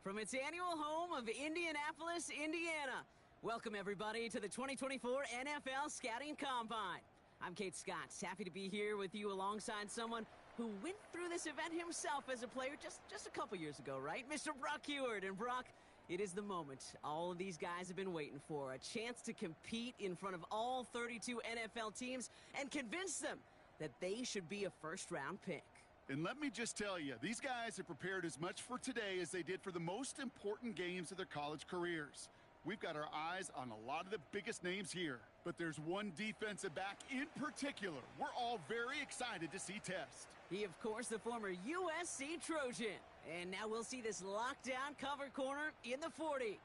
from its annual home of Indianapolis, Indiana. Welcome, everybody, to the 2024 NFL Scouting Combine. I'm Kate Scott, happy to be here with you alongside someone who went through this event himself as a player just a couple years ago, right? Mr. Brock Heward. And Brock, it is the moment all of these guys have been waiting for, a chance to compete in front of all 32 NFL teams and convince them that they should be a first-round pick. And let me just tell you, these guys have prepared as much for today as they did for the most important games of their college careers. We've got our eyes on a lot of the biggest names here, but there's one defensive back in particular we're all very excited to see test. He, of course, the former USC Trojan. And now we'll see this lockdown cover corner in the 40.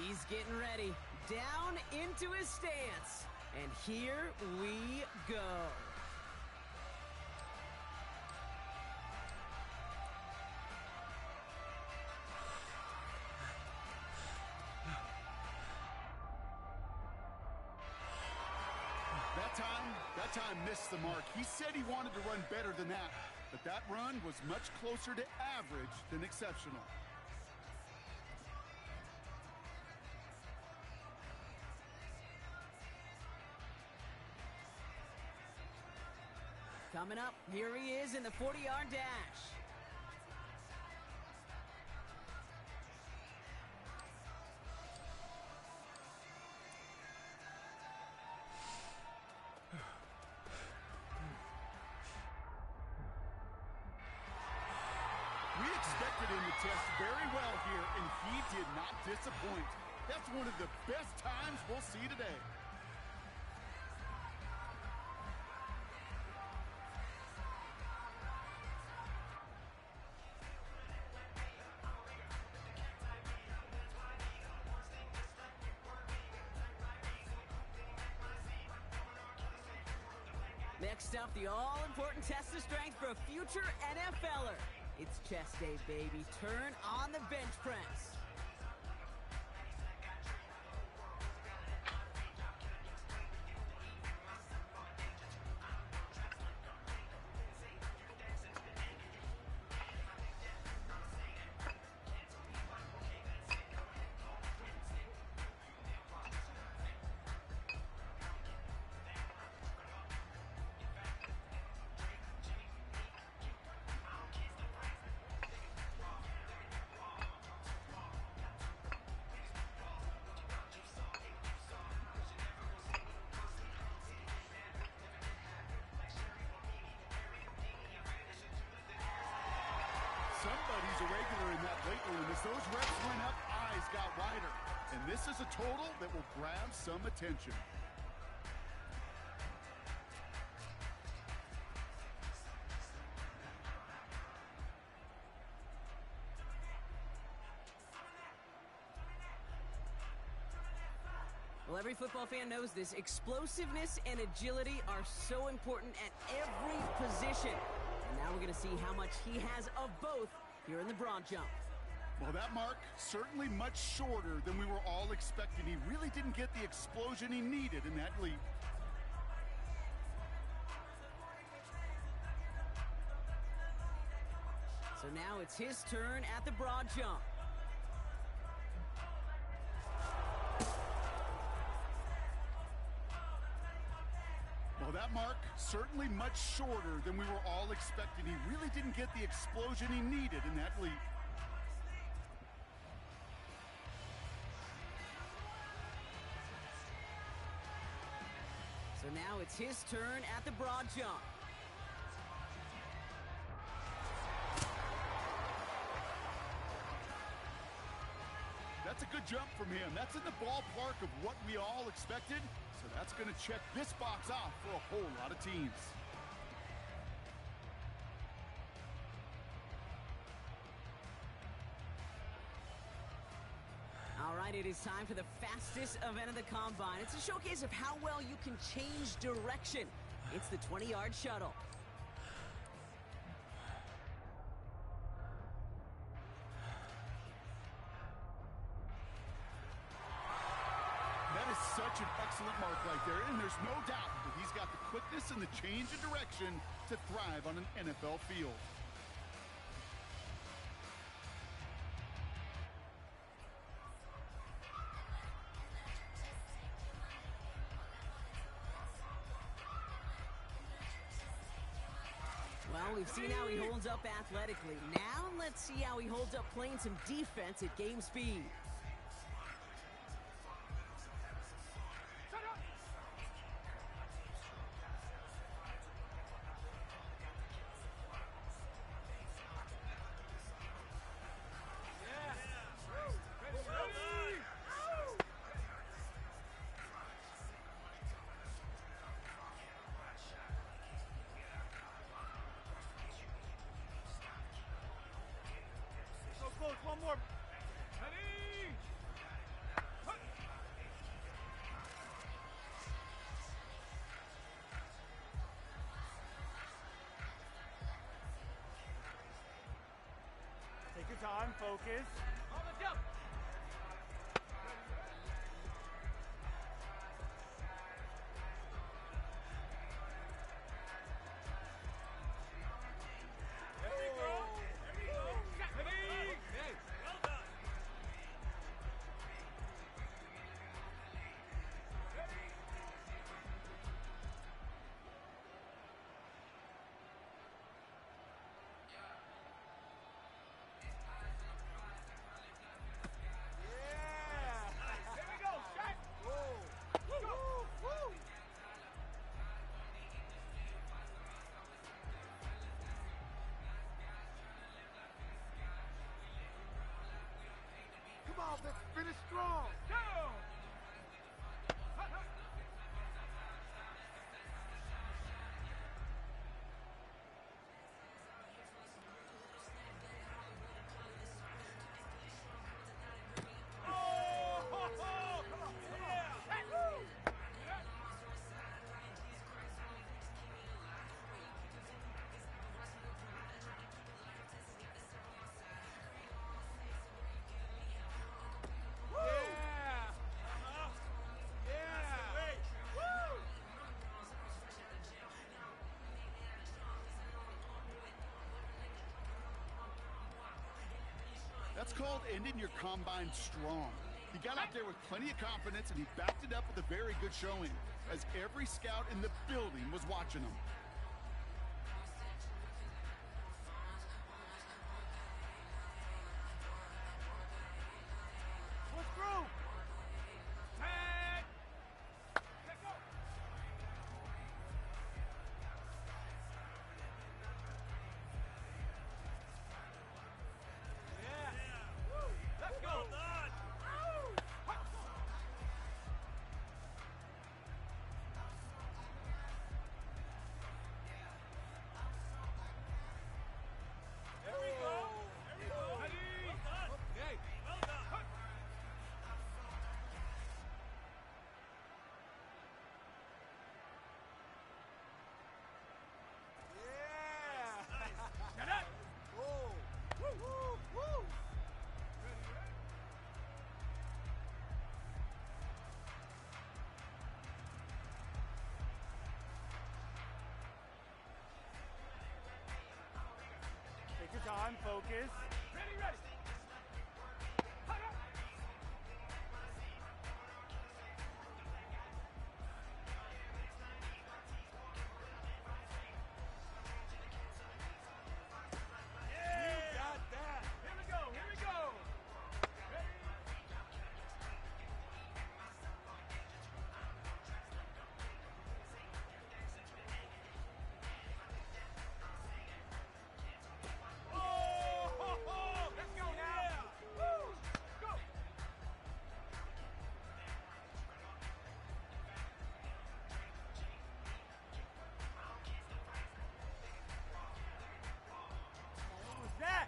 He's getting ready, down into his stance, and here we go. That time missed the mark. He said he wanted to run better than that, but that run was much closer to average than exceptional. Coming up, here he is in the 40-yard dash. We expected him to test very well here, and he did not disappoint. That's one of the best times we'll see today. Next up, the all-important test of strength for a future NFLer. It's chest day, baby. Turn on the bench press. Somebody's a regular in that weight room. As those reps went up, eyes got wider. And this is a total that will grab some attention. Well, every football fan knows this. Explosiveness and agility are so important at every position. And now we're going to see how much he has of both here in the broad jump. Well, that mark certainly much shorter than we were all expecting. He really didn't get the explosion he needed in that leap. So now it's his turn at the broad jump. Well, that mark certainly much shorter than we were all expecting. He really didn't get the explosion he needed in that leap. So now it's his turn at the broad jump. That's a good jump from him. That's in the ballpark of what we all expected. So that's going to check this box off for a whole lot of teams. All right, it is time for the fastest event of the Combine. It's a showcase of how well you can change direction. It's the 20-yard shuttle. That is such an excellent mark. work right there, and there's no doubt that he's got the quickness and the change of direction to thrive on an NFL field. Well, we've seen how he holds up athletically. Now, let's see how he holds up playing some defense at game speed. One more. Ready? Take your time, focus. On the jump. Come on, let's finish strong. Down. That's called ending your combine strong. He got out there with plenty of confidence, and he backed it up with a very good showing, as every scout in the building was watching him. What's through? Tag! Let's go! Let's go! There we go! There we go! Ready? Well done! Okay. Well done! Yeah! Nice! Get it! Whoa! Woo! Woo! Woo! Take your time, focus. Ready, ready. You got that. Here we go, here we go. Ready? Oh, let's go now. Woo, go. What was that?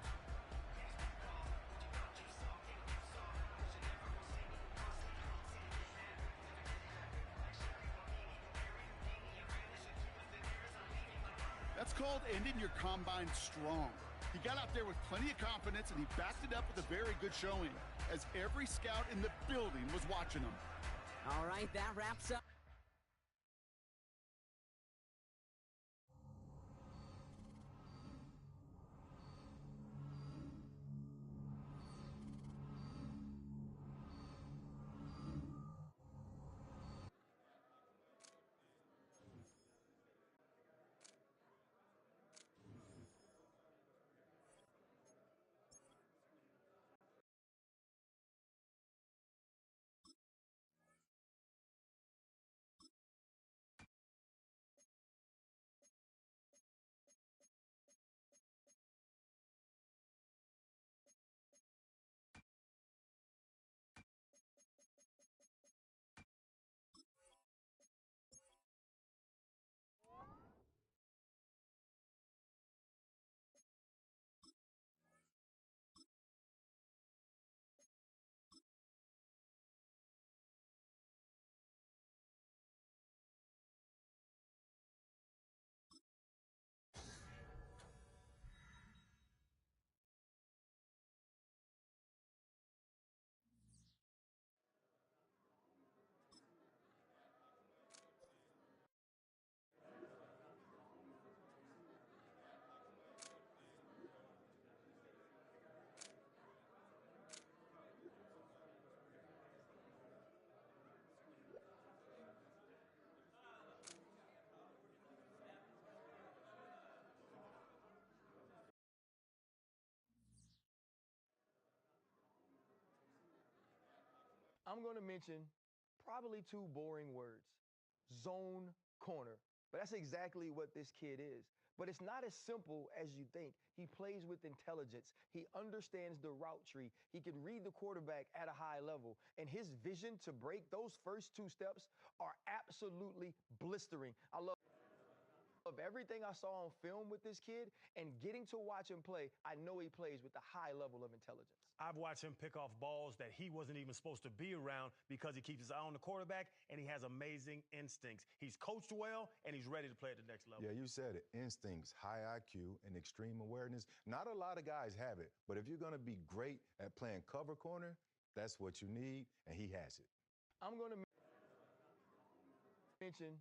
That's called ending your combine strong. He got out there with plenty of confidence, and he backed it up with a very good showing, as every scout in the building was watching him. All right, that wraps up. I'm going to mention probably two boring words: zone corner. But that's exactly what this kid is. But it's not as simple as you think. He plays with intelligence. He understands the route tree. He can read the quarterback at a high level. And his vision to break those first two steps are absolutely blistering. I love everything I saw on film with this kid, and getting to watch him play, I know he plays with a high level of intelligence. I've watched him pick off balls that he wasn't even supposed to be around because he keeps his eye on the quarterback and he has amazing instincts. He's coached well and he's ready to play at the next level. Yeah, you said it. Instincts, high IQ, and extreme awareness. Not a lot of guys have it, but if you're going to be great at playing cover corner, that's what you need, and he has it. I'm going to mention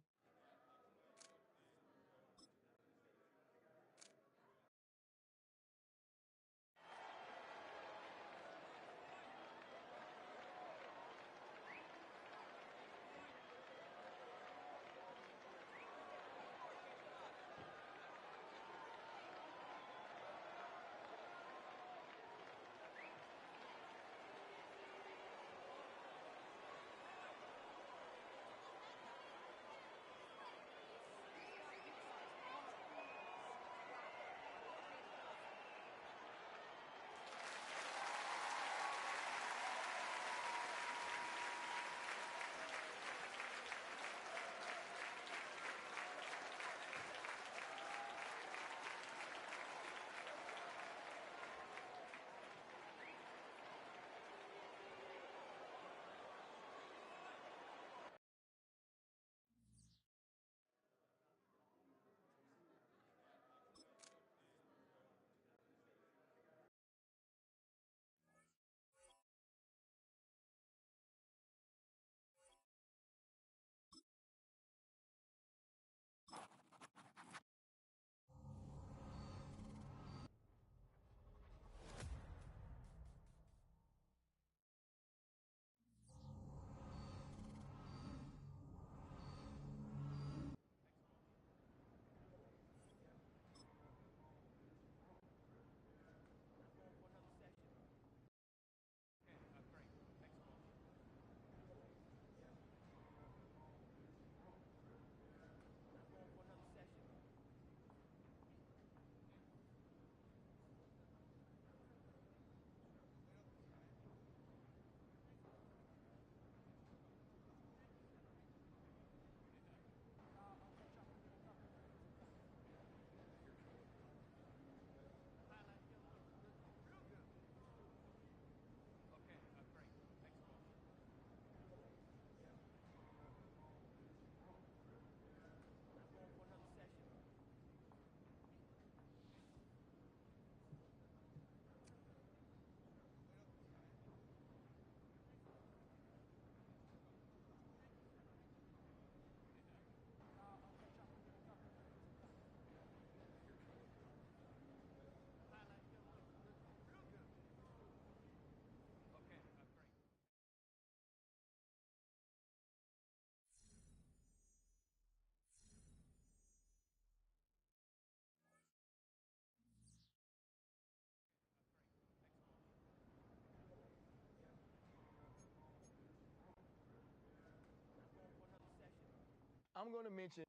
I'm going to mention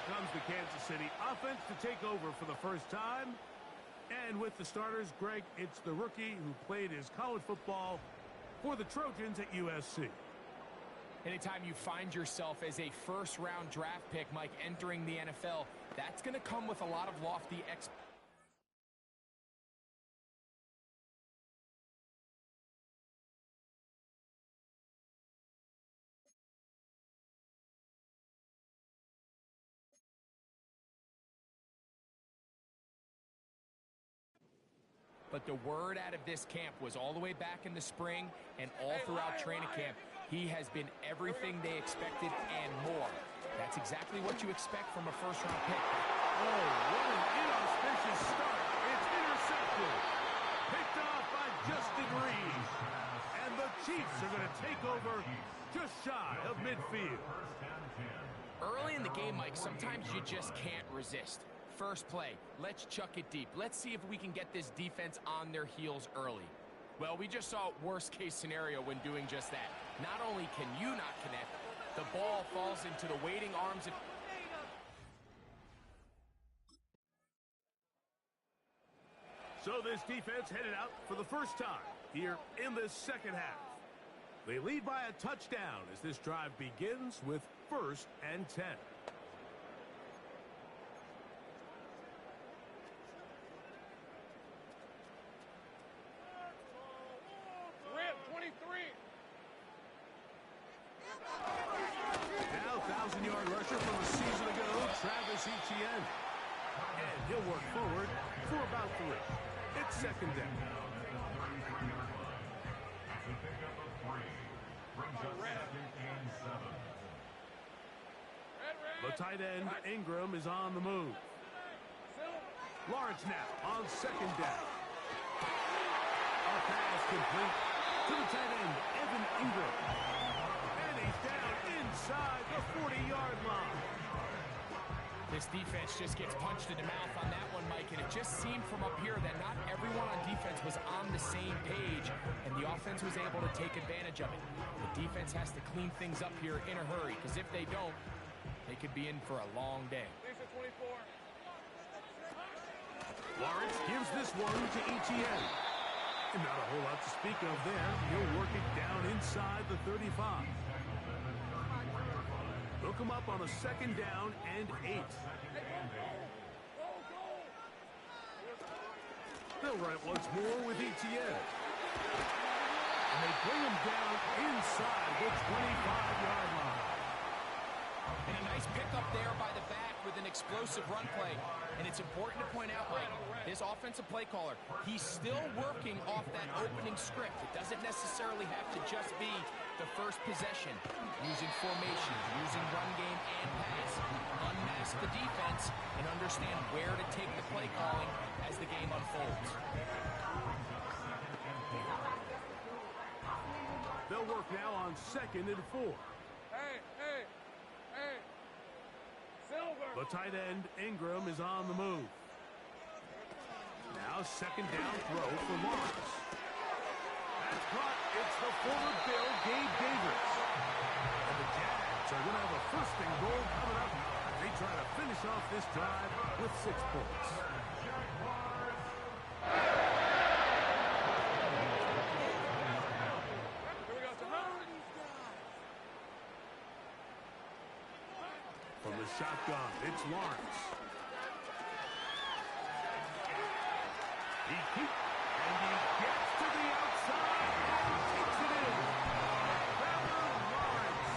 comes the Kansas City offense to take over for the first time. And with the starters, Greg, it's the rookie who played his college football for the Trojans at USC. Anytime you find yourself as a first-round draft pick, Mike, entering the NFL, that's going to come with a lot of lofty expectations. But the word out of this camp was all the way back in the spring and all throughout training camp, he has been everything they expected and more. That's exactly what you expect from a first-round pick. Oh, what an inauspicious start. It's intercepted. Picked off by Justin Reed. And the Chiefs are going to take over just shy of midfield. Early in the game, Mike, sometimes you just can't resist. First play, let's chuck it deep. Let's see if we can get this defense on their heels early. Well, we just saw worst case scenario when doing just that. Not only can you not connect, the ball falls into the waiting arms of... So this defense headed out for the first time here in this second half. They lead by a touchdown as this drive begins with 1st and 10. Now 1,000-yard rusher from a season ago, Travis Etienne. And he'll work forward for about 3. It's 2nd down. The tight end, Ingram, is on the move. Lawrence now on 2nd down. A pass complete to the tight end, Evan Ingram. And he's down inside the 40-yard line. This defense just gets punched in the mouth on that one, Mike, and it just seemed from up here that not everyone on defense was on the same page, and the offense was able to take advantage of it. The defense has to clean things up here in a hurry, because if they don't, they could be in for a long day. Lawrence gives this one to Etienne. And not a whole lot to speak of there. He'll work it down inside the 35. They'll come up on a 2nd down and 8. They'll run it once more with Etienne. And they bring him down inside the 25-yard line. And a nice pickup there by the back with an explosive run play. And it's important to point out, Mike, this offensive play caller, he's still working off that opening script. It doesn't necessarily have to just be the first possession. Using formation, using run game and pass. Unmask the defense and understand where to take the play calling as the game unfolds. They'll work now on 2nd and 4. The tight end, Ingram, is on the move. Now 2nd down throw for Lawrence. That's caught. It's the former Bill, Gabe Davis. And the Jags are going to have a 1st and goal coming up as they try to finish off this drive with 6 points. From the shotgun, it's Lawrence. He keeps, and he gets to the outside and takes it in. Trevor Lawrence,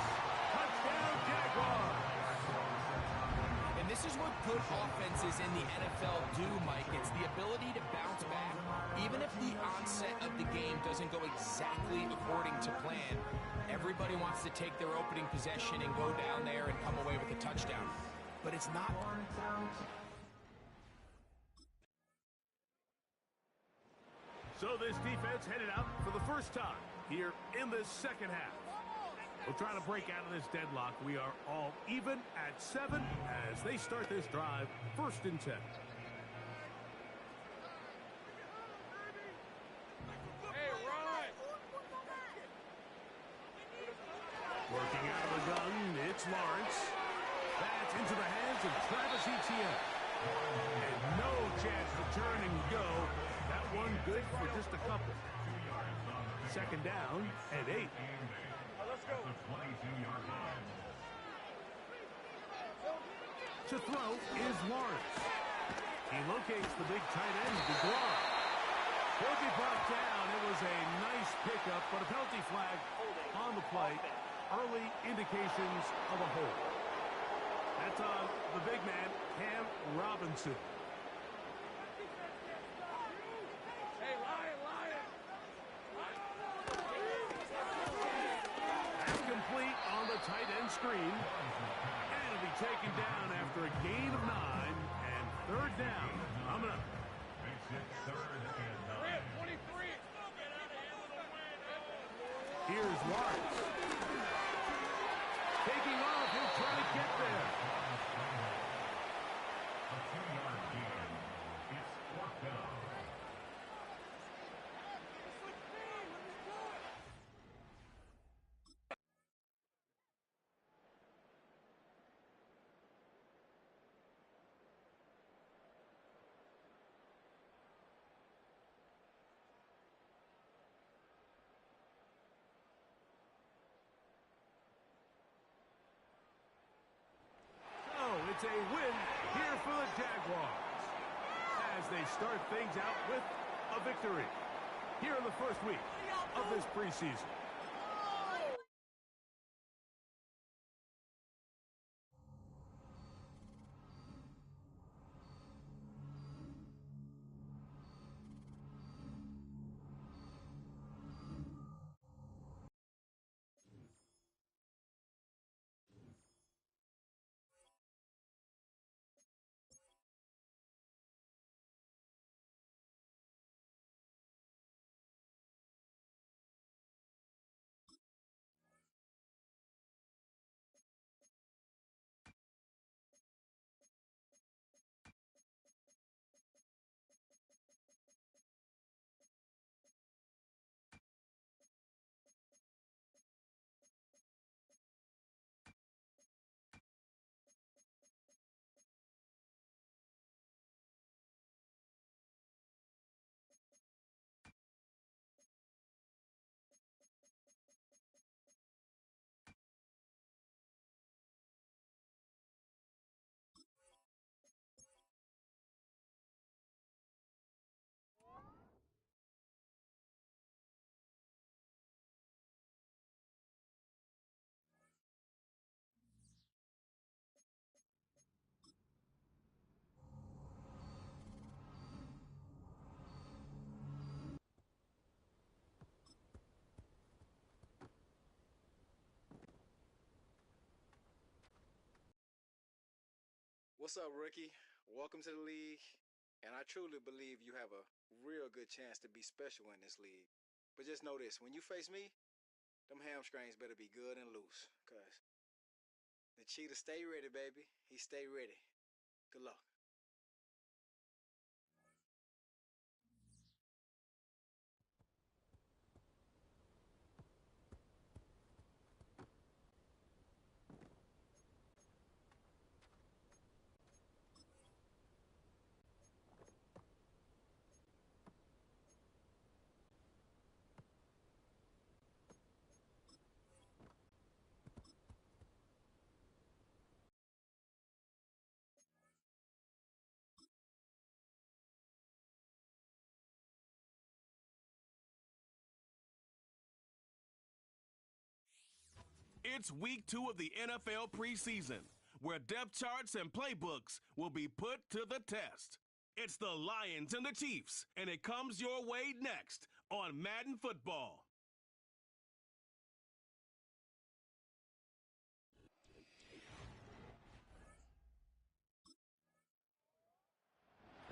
touchdown Jaguars. And this is what good offenses in the NFL do, Mike. It's the ability to bounce back. Even if the onset of the game doesn't go exactly according to plan, everybody wants to take their opening possession and go down there and come away with a touchdown. But it's not. So this defense headed out for the first time here in this second half. We'll try to break out of this deadlock. We are all even at 7 as they start this drive, 1st and 10. Working out of the gun, it's Lawrence. That's into the hands of Travis Etienne. And no chance to turn and go. That one good for just a couple. Second down and 8. Let's go. To throw is Lawrence. He locates the big tight end, DeGuara. He'll be brought down. It was a nice pickup, but a penalty flag on the play. Early indications of a hold. That's on the big man, Cam Robinson. Hey, Lion. That's complete on the tight end screen. And it'll be taken down after a gain of 9 and third down. Coming up. Here's Lawrence. Taking off, he'll try to get there. A 2-yard gain. It's 4th down. It's a win here for the Jaguars as they start things out with a victory here in the first week of this preseason. What's up, rookie? Welcome to the league, and I truly believe you have a real good chance to be special in this league. But just know this, when you face me, them hamstrings better be good and loose, because the cheetah stay ready, baby. He stay ready. Good luck. It's week 2 of the NFL preseason, where depth charts and playbooks will be put to the test. It's the Lions and the Chiefs, and it comes your way next on Madden Football.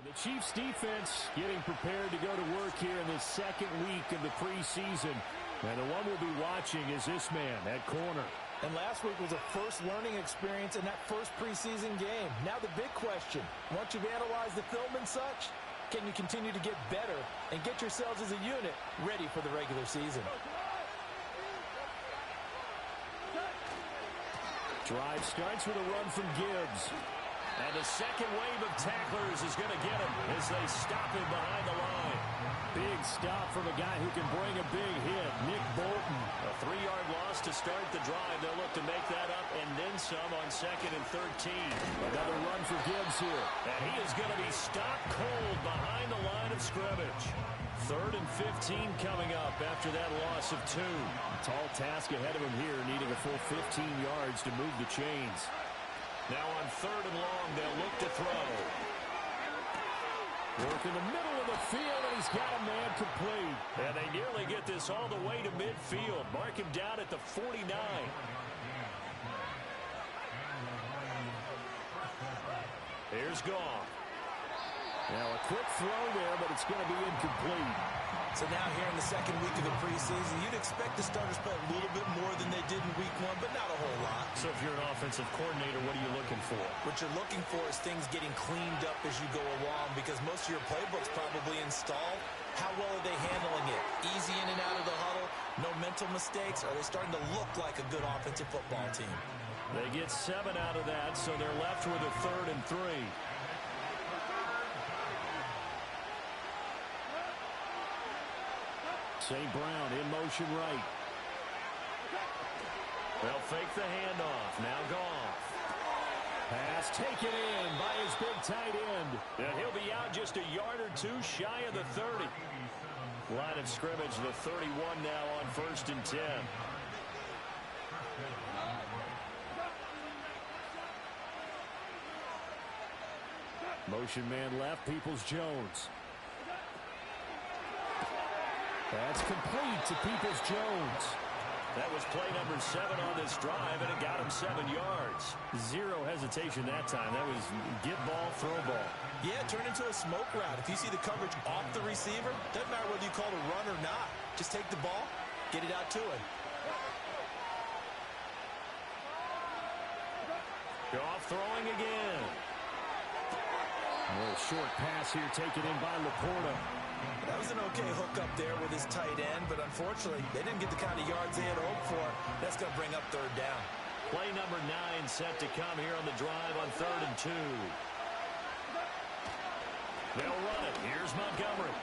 The Chiefs defense getting prepared to go to work here in this second week of the preseason. And the one we'll be watching is this man at corner. And last week was a first learning experience in that first preseason game. Now the big question, once you've analyzed the film and such, can you continue to get better and get yourselves as a unit ready for the regular season? Drive starts with a run from Gibbs. And the second wave of tacklers is going to get him as they stop him behind the line. Big stop from a guy who can bring a big hit, Nick Bolton. A 3-yard loss to start the drive. They'll look to make that up and then some on 2nd and 13. Another run for Gibbs here. And he is going to be stopped cold behind the line of scrimmage. 3rd and 15 coming up after that loss of 2. Tall task ahead of him here, needing a full 15 yards to move the chains. Now on 3rd and long, they'll look to throw. Work in the middle of the field, and he's got a man complete. And they nearly get this all the way to midfield. Mark him down at the 49. Here's Goff. Now a quick throw there, but it's going to be incomplete. So now here in the second week of the preseason, you'd expect the starters play a little bit more than they did in week 1, but not a whole lot. So if you're an offensive coordinator, what are you looking for? What you're looking for is things getting cleaned up as you go along, because most of your playbook's probably installed. How well are they handling it? Easy in and out of the huddle? No mental mistakes? Are they starting to look like a good offensive football team? They get 7 out of that, so they're left with a 3rd and 3. St. Brown in motion right. They'll fake the handoff. Now Goff. Pass taken in by his big tight end. And he'll be out just a yard or 2 shy of the 30. Line of scrimmage, the 31 now on 1st and 10. Motion man left, Peoples-Jones. That's complete to Peoples-Jones. That was play number 7 on this drive, and it got him 7 yards. 0 hesitation that time. That was get ball, throw ball. Yeah, turn into a smoke route. If you see the coverage off the receiver, doesn't matter whether you call it a run or not. Just take the ball, get it out to him. Goff throwing again. A little short pass here taken in by Laporta. That was an okay hook up there with his tight end, but unfortunately, they didn't get the kind of yards they had hoped for. That's going to bring up 3rd down. Play number 9 set to come here on the drive on 3rd and 2. They'll run it. Here's Montgomery.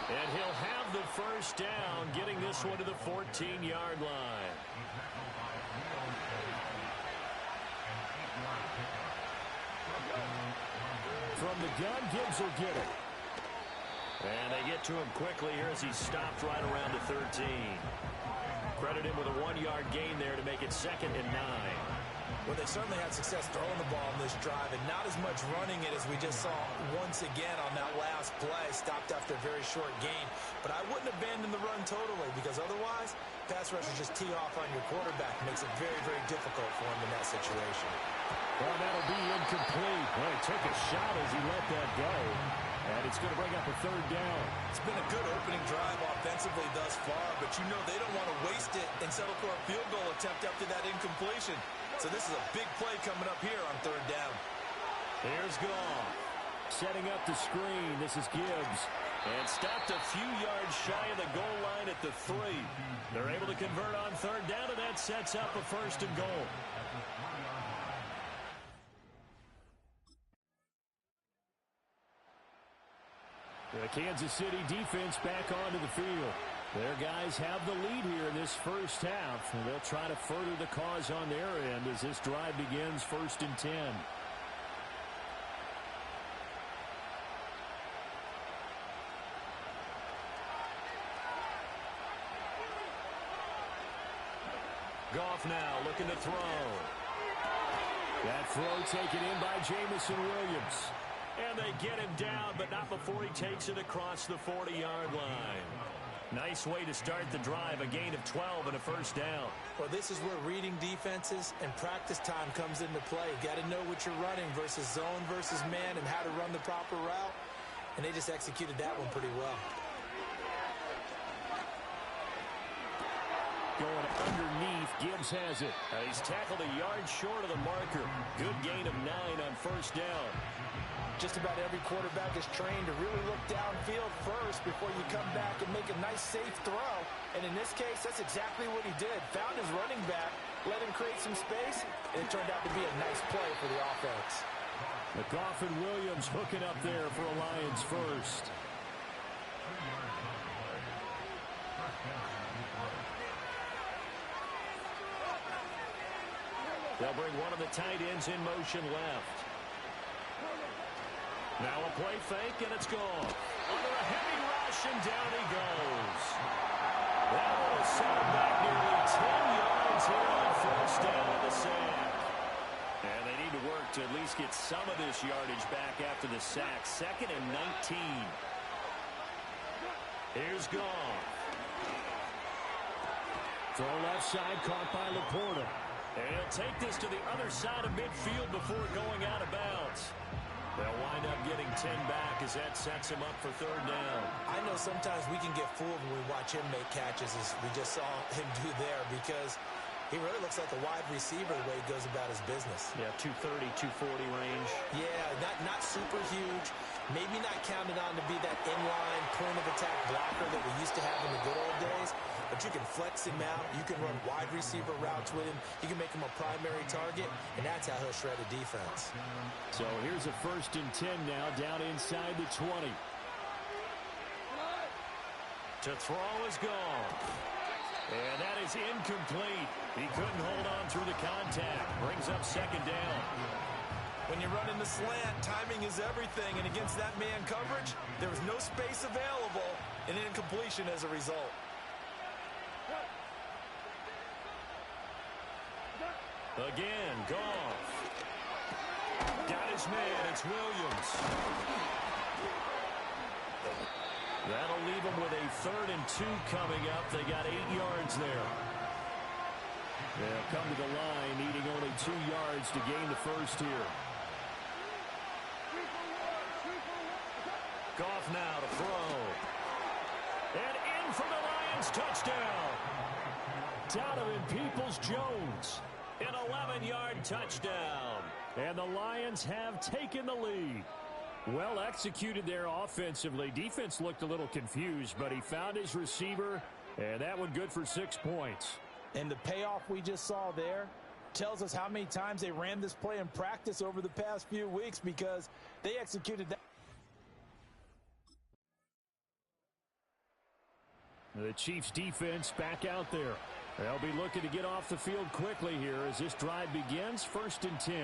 And he'll have the 1st down, getting this one to the 14-yard line. From the gun, Gibbs will get it. And they get to him quickly here as he's stopped right around the 13. Credit him with a 1-yard gain there to make it 2nd and 9. Well, they certainly had success throwing the ball on this drive, and not as much running it as we just saw once again on that last play. Stopped after a very short gain. But I wouldn't abandon the run totally, because otherwise, pass rushers just tee off on your quarterback. It makes it very, very difficult for him in that situation. Well, that'll be incomplete. Well, he took a shot as he let that go. And it's going to bring up a 3rd down. It's been a good opening drive offensively thus far, but you know they don't want to waste it and settle for a field goal attempt after that incompletion. So this is a big play coming up here on 3rd down. Here's Goff. Setting up the screen. This is Gibbs. And stopped a few yards shy of the goal line at the 3. They're able to convert on 3rd down, and that sets up a 1st and goal. The Kansas City defense back onto the field. Their guys have the lead here in this 1st half, and they'll try to further the cause on their end as this drive begins 1st and 10. Goff now looking to throw. That throw taken in by Jamison Williams. And they get him down, but not before he takes it across the 40-yard line. Nice way to start the drive, a gain of 12 and a 1st down. Well, this is where reading defenses and practice time comes into play. Got to know what you're running versus zone versus man and how to run the proper route. And they just executed that one pretty well. Going underneath, Gibbs has it. He's tackled a yard short of the marker. Good gain of 9 on 1st down. Just about every quarterback is trained to really look downfield first before you come back and make a nice, safe throw. And in this case, that's exactly what he did. Found his running back, let him create some space, and it turned out to be a nice play for the offense. Goff and Williams hooking up there for a Lions first. They'll bring one of the tight ends in motion left. Now a play fake, and it's gone. Under a heavy rush, and down he goes. That will set him back nearly 10 yards here on first down in the sack. And they need to work to at least get some of this yardage back after the sack. 2nd and 19. Here's Goff. Throw left side, caught by Laporta. And he'll take this to the other side of midfield before going out of bounds. They'll wind up getting 10 back as that sets him up for 3rd down. I know sometimes we can get fooled when we watch him make catches, as we just saw him do there, because he really looks like a wide receiver the way he goes about his business. Yeah, 230, 240 range. Yeah, not super huge. Maybe not counted on to be that inline point-of-attack blocker that we used to have in the good old days. But you can flex him out. You can run wide receiver routes with him. You can make him a primary target, and that's how he'll shred a defense. So here's a 1st and 10 now, down inside the 20. To throw is gone. And that is incomplete. He couldn't hold on through the contact. Brings up 2nd down. When you run in the slant, timing is everything. And against that man coverage, there was no space available, and incompletion as a result. Again, Goff. Got his man. It's Williams. That'll leave them with a 3rd and 2 coming up. They got 8 yards there. They'll come to the line, needing only 2 yards to gain the first here. Goff now to throw. And in for the Lions touchdown. Donovan Peoples-Jones. An 11-yard touchdown. And the Lions have taken the lead. Well executed there offensively. Defense looked a little confused, but he found his receiver, and that one good for 6 points. And the payoff we just saw there tells us how many times they ran this play in practice over the past few weeks, because they executed that. The Chiefs defense back out there. They'll be looking to get off the field quickly here as this drive begins. 1st and 10.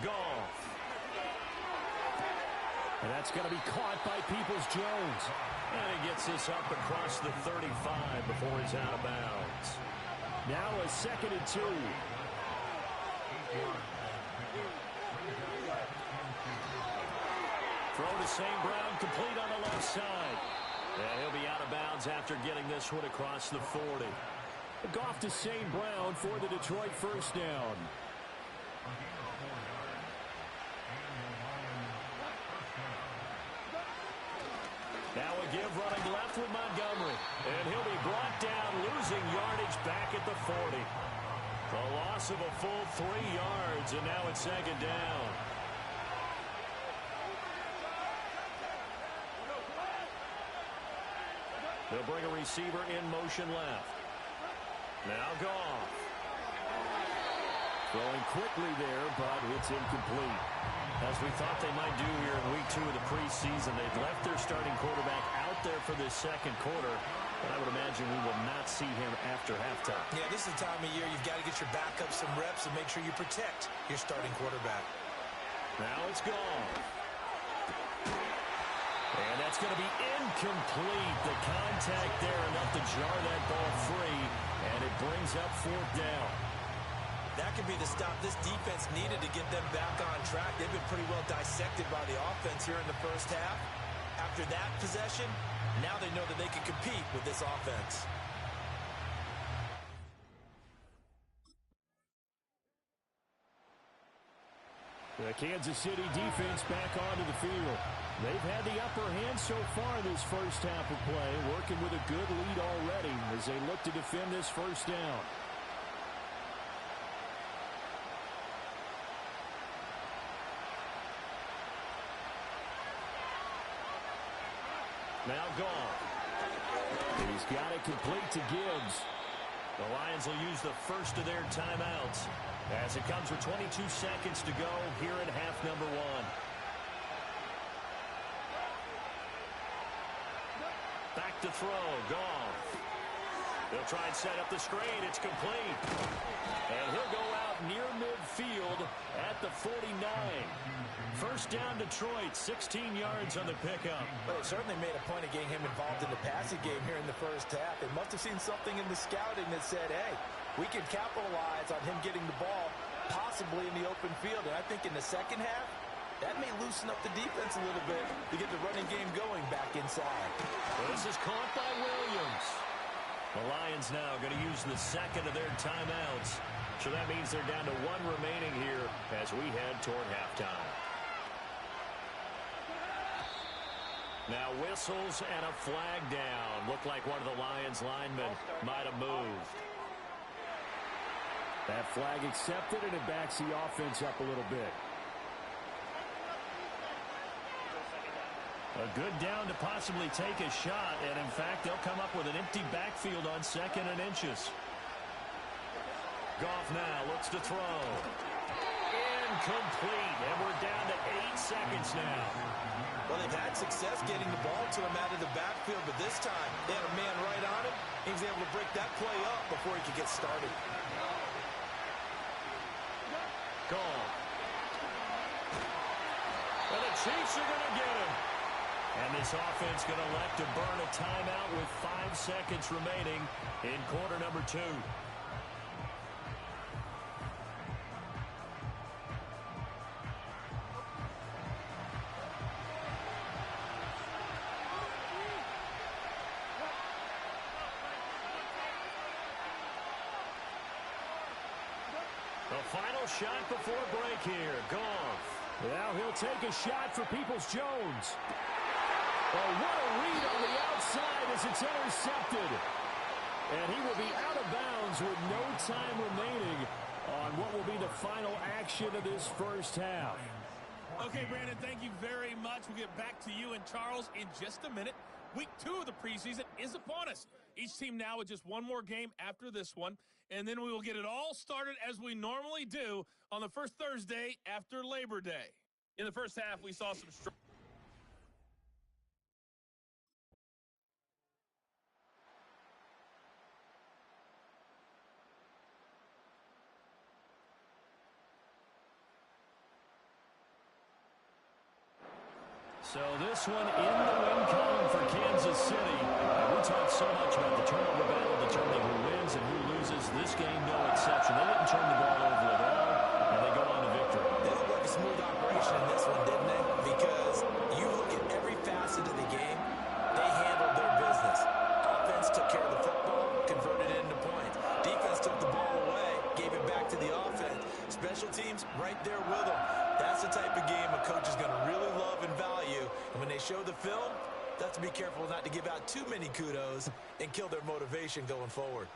Goff. And that's going to be caught by Peoples-Jones. And he gets this up across the 35 before he's out of bounds. Now a 2nd and 2. Throw to St. Brown, complete on the left side. And he'll be out of bounds after getting this one across the 40. Goff to St. Brown for the Detroit 1st down. Now a give running left with Montgomery. And he'll be brought down, losing yardage back at the 40. A loss of a full 3 yards, and now it's 2nd down. They'll bring a receiver in motion left. Now Goff. Throwing quickly there, but it's incomplete. As we thought they might do here in week 2 of the preseason, they've left their starting quarterback out there for this 2nd quarter. But I would imagine we will not see him after halftime. Yeah, this is the time of year you've got to get your backup some reps and make sure you protect your starting quarterback. Now it's gone. And that's going to be incomplete. The contact there enough to jar that ball free, and it brings up 4th down. That could be the stop this defense needed to get them back on track. They've been pretty well dissected by the offense here in the first half. After that possession, now they know that they can compete with this offense. The Kansas City defense back onto the field. They've had the upper hand so far this first half of play, working with a good lead already as they look to defend this first down. Now Goff. He's got it complete to Gibbs. The Lions will use the first of their timeouts as it comes with 22 seconds to go here in half number one. Back to throw. Goff. He'll try and set up the screen. It's complete. And he'll go out near midfield at the 49. First down Detroit, 16 yards on the pickup. Well, they certainly made a point of getting him involved in the passing game here in the first half. They must have seen something in the scouting that said, hey, we can capitalize on him getting the ball possibly in the open field. And I think in the second half, that may loosen up the defense a little bit to get the running game going back inside. This is caught by Williams. The Lions now going to use the second of their timeouts. So that means they're down to one remaining here as we head toward halftime. Now whistles and a flag down. Looked like one of the Lions linemen might have moved. That flag accepted, and it backs the offense up a little bit. A good down to possibly take a shot, and in fact, they'll come up with an empty backfield on second and inches. Goff now looks to throw. Incomplete, and we're down to 8 seconds now. Well, they've had success getting the ball to him out of the backfield, but this time they had a man right on him. He was able to break that play up before he could get started. Goff. And the Chiefs are going to get him. And this offense going to elect to burn a timeout with 5 seconds remaining in quarter number 2. The final shot before break here. Goff. Now he'll take a shot for Peoples-Jones. Oh, what a read on the outside as it's intercepted. And he will be out of bounds with no time remaining on what will be the final action of this first half. Okay, Brandon, thank you very much. We'll get back to you and Charles in just a minute. Week 2 of the preseason is upon us. Each team now with just one more game after this one, and then we will get it all started as we normally do on the first Thursday after Labor Day. In the first half, we saw some strong. So this one in the win column for Kansas City. We talked so much about the turnover battle determining who wins and who loses. This game, no exception. They didn't turn the ball over at all, and they go on to victory. They looked like a smooth operation in this one, didn't they? Because you look at every facet of the game, they handled their business. Offense took care of the football, converted it into points. Defense took the ball away, gave it back to the offense. Special teams, right there with them. That's the type of game a coach is going to really love and value. And when they show the film, they have to be careful not to give out too many kudos and kill their motivation going forward.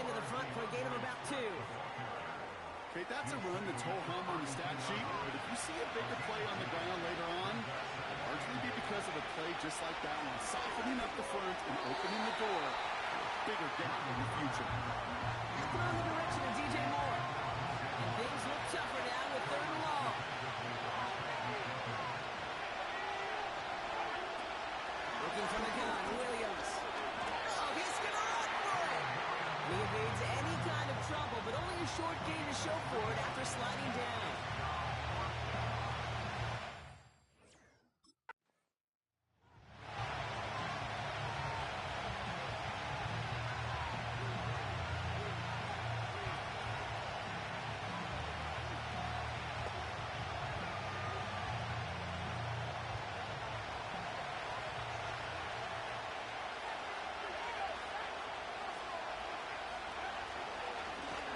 into the front for a gain of about 2. Okay, that's a run that's ho-hum on the stat sheet, but if you see a bigger play on the ground later on, it'll largely be because of a play just like that one, softening up the front and opening the door for a bigger gap in the future. Looking on the direction of DJ Moore. And things look tougher now with 3rd and long. Looking from the gun, Williams. Oh, he's going to run for it. He evades any kind of trouble, but only a short gain to show for it after sliding down.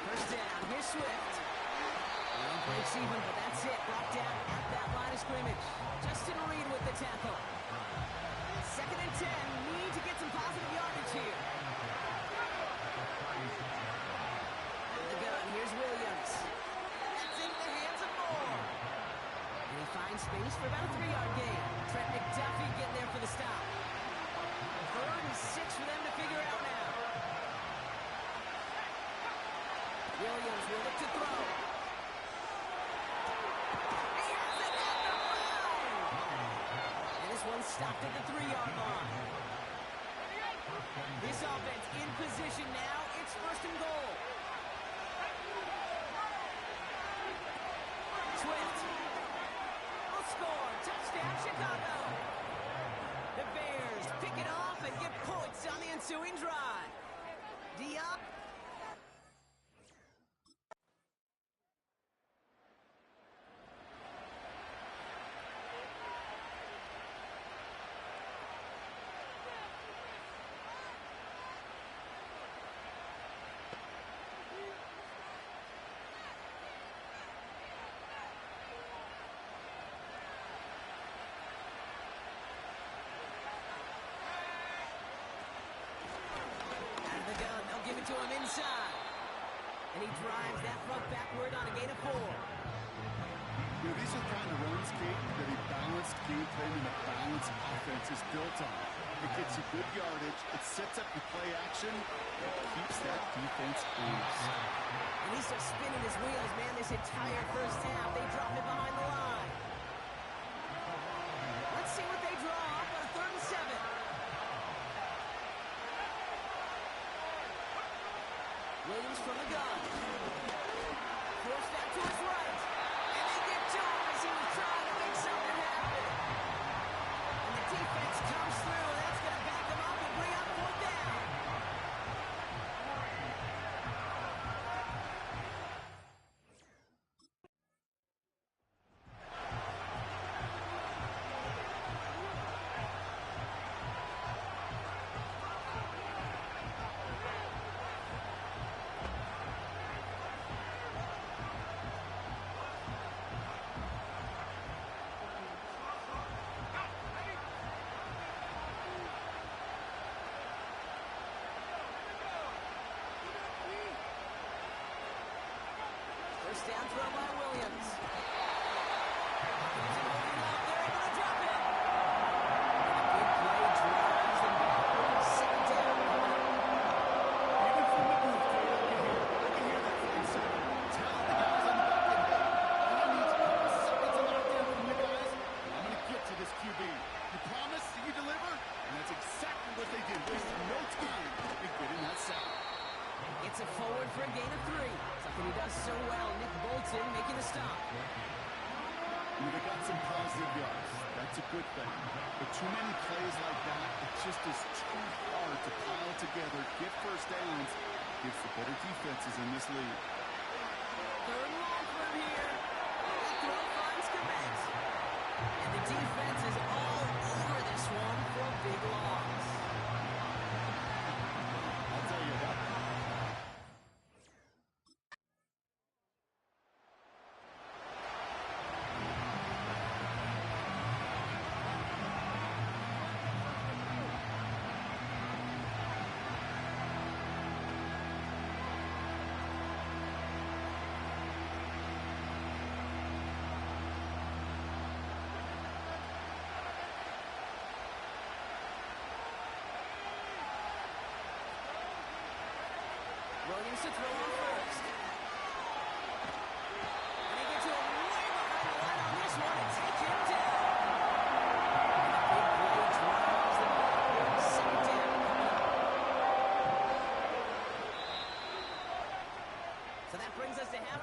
First down, here's Swift. And breaks even, but that's it. Brought down at that line of scrimmage. Justin Reed with the tackle. 2nd and 10. Need to get some positive yardage here. And the gun, here's Williams. That's into the hands of Moore. And he finds space for about a 3-yard gain. Trent McDuffie getting there for the stop. 3rd and 6 for them to figure out now. Williams will look to throw. He has it at the 5! And this one's stopped at the 3-yard line. This offense in position now. It's 1st and goal. Swift will score. Touchdown, Chicago. The Bears pick it off and get points on the ensuing drive. Diop. To him inside. And he drives that front backward on a gain of 4. You know, these are the kind of runs, Kate, that a balanced game plan and a balanced offense is built on. It gets you good yardage, it sets up the play action, and it keeps that defense honest. And he's just spinning his wheels, man, this entire first half. They drop it behind the line. Let's see what they draw up on a 3rd and 7. Williams from the gun. Forced out to his right. And they get to him as he was trying to make something happen. And the defense comes through. That's going to back him up and bring up 4th down. First down throw by Williams. They're able to drop it. And a big play drives them backwards. 2nd down. Even from the booth, Kate, I can hear that front seven telling the guys on the back end, hey, I need a couple seconds of lockdown from you guys. I'm going to get to this QB. You promise, you deliver? And that's exactly what they did. Wasting no time in getting that sack. It's a forward for a gain of 3. Something he does so well. Nick Bolton making a stop. They got some positive yards. That's a good thing. But too many plays like that, it just is too hard to pile together, get first downs against the better defenses in this league. 3rd and long from here. That throw finds Komet. And the defense is all over this one for a big loss. I'll tell you what.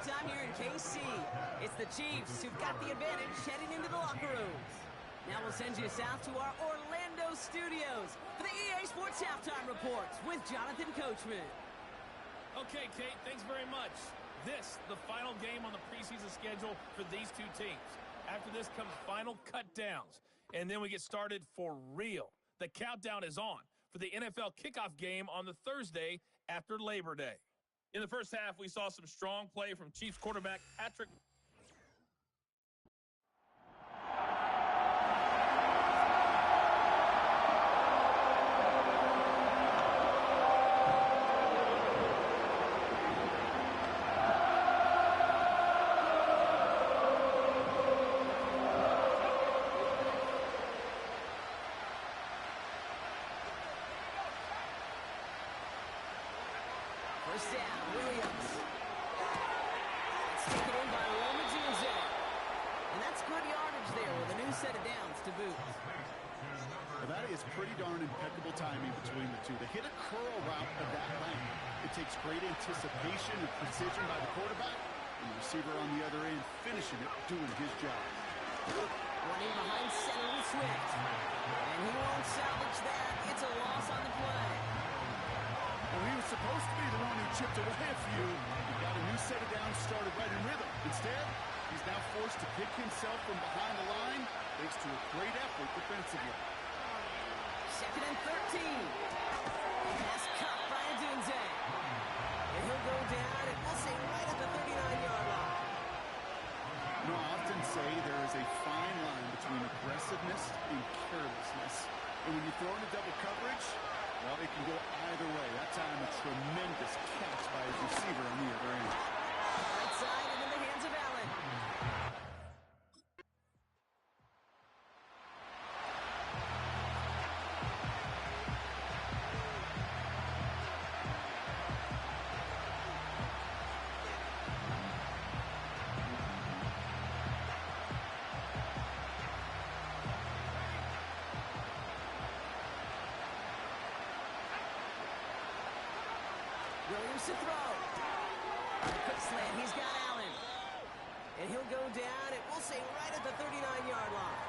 halftime here in KC. It's the Chiefs who've got the advantage heading into the locker rooms. Now we'll send you south to our Orlando studios for the EA Sports Halftime Reports with Jonathan Coachman. Okay, Kate, thanks very much. This, the final game on the preseason schedule for these two teams. After this comes final cutdowns, and then we get started for real. The countdown is on for the NFL kickoff game on the Thursday after Labor Day. In the first half, we saw some strong play from Chiefs quarterback Patrick. First down, Williams. It's taken in by Madden. And that's good yardage there with a new set of downs to boot. Well, that is pretty darn impeccable timing between the two. To hit a curl route of that length, it takes great anticipation and precision by the quarterback, and the receiver on the other end finishing it, doing his job. Running behind center with Swift. And he won't salvage that. It's a loss on the play. Well, he was supposed to be the one who chipped away a few. He got a new set of downs started right in rhythm. Instead, he's now forced to pick himself from behind the line thanks to a great effort defensively. Second and 13. Pass cut by Adunze. And he'll go down, and we'll say right at the 39-yard line. You know, I often say there is a fine line between aggressiveness and carelessness. And when you throw into double coverage, well, it can go either way. That time, a tremendous catch by his receiver on the other end. Right side and in the hands of Allen. Williams to throw. Quick slant. He's got Allen. And he'll go down, and we'll say right at the 39-yard line.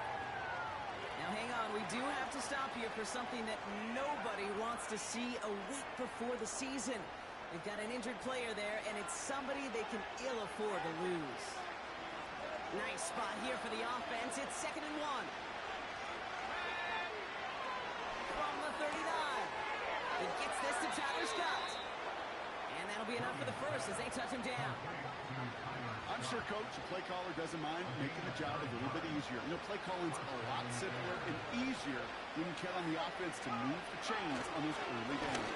Now, hang on. We do have to stop here for something that nobody wants to see a week before the season. They've got an injured player there, and it's somebody they can ill afford to lose. Nice spot here for the offense. It's 2nd and 1. From the 39. It gets this to Tyler Scott. And that'll be enough for the first as they touch him down. I'm sure Coach, the play caller, doesn't mind making the job a little bit easier. You know, play calling's a lot simpler and easier when you count on the offense to move the chains on those early downs.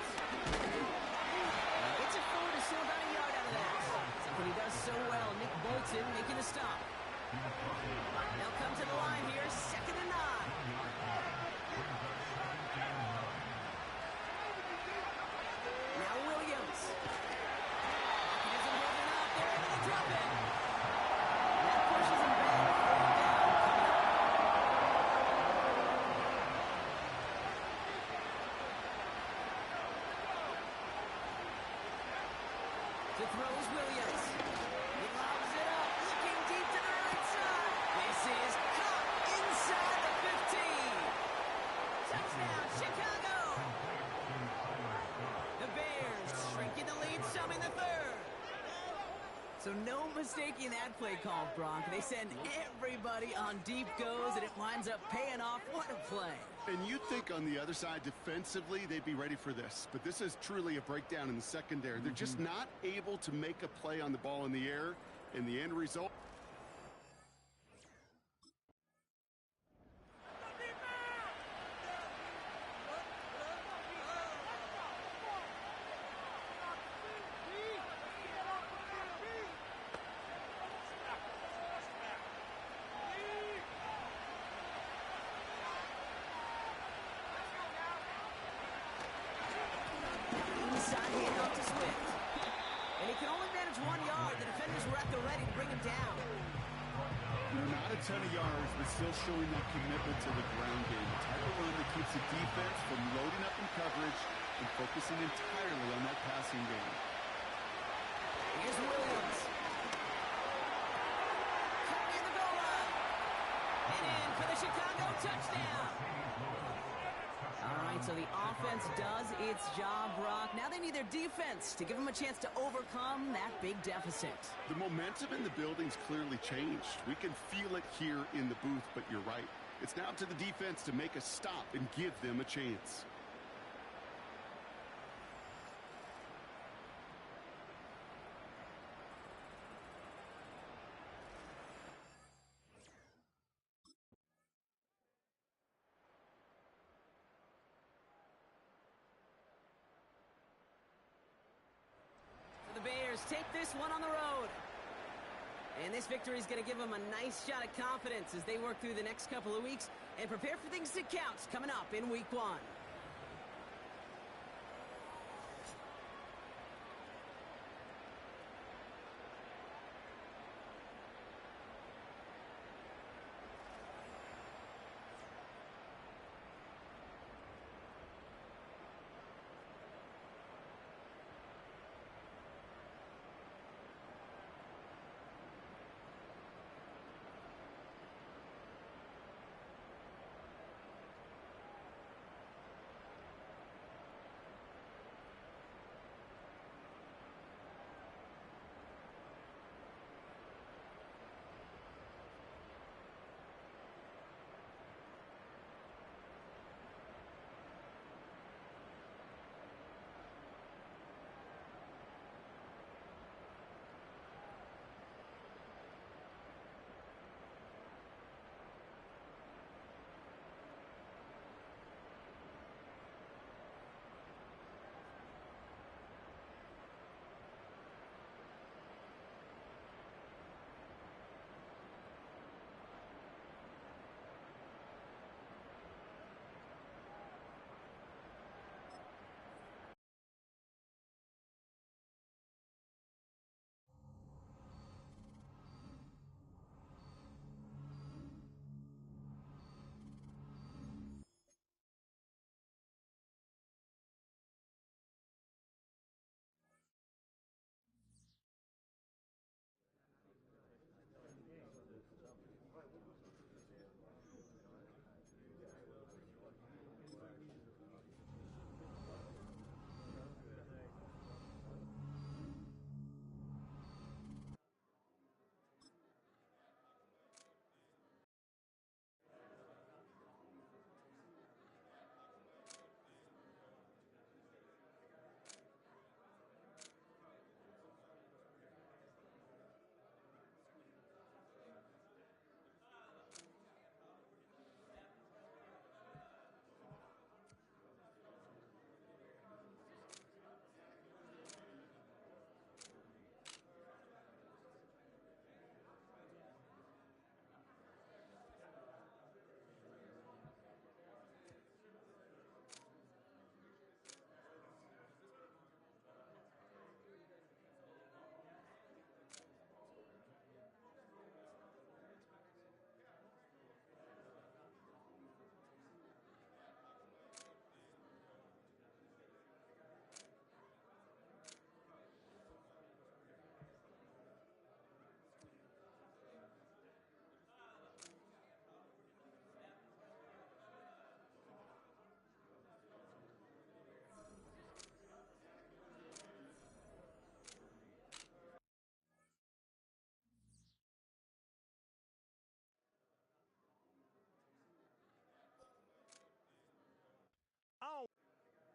It's a forward to still about a yard out of that. Something he does so well. Nick Bolton making a stop. They'll come to the line here, 2nd and 9. Now Williams. He doesn't hold it out there, and he'll drop it. And that pushes him back. To throw is Williams. He lobs it up, looking deep to the right side. This is caught inside the 15. Touchdown, Chicago. The Bears shrinking the lead some in the 3rd. So no mistaking that play call, Bronk. They send everybody on deep goes, and it winds up paying off. What a play. And you'd think on the other side, defensively, they'd be ready for this. But this is truly a breakdown in the secondary. They're just not able to make a play on the ball in the air. And the end result... Inside handoff to Swift. And he can only manage 1 yard. The defenders were at the ready to bring him down. Not a ton of yards, but still showing that commitment to the ground game. The type of run that keeps the defense from loading up in coverage and focusing entirely on that passing game. Here's Williams. and in for the Chicago touchdown. All right, so the offense does its job, Brock. Now they need their defense to give them a chance to overcome that big deficit. The momentum in the building's clearly changed. We can feel it here in the booth, but you're right. It's now to the defense to make a stop and give them a chance. The Bears take this one on the road. And this victory is going to give them a nice shot at confidence as they work through the next couple of weeks and prepare for things to count coming up in week 1.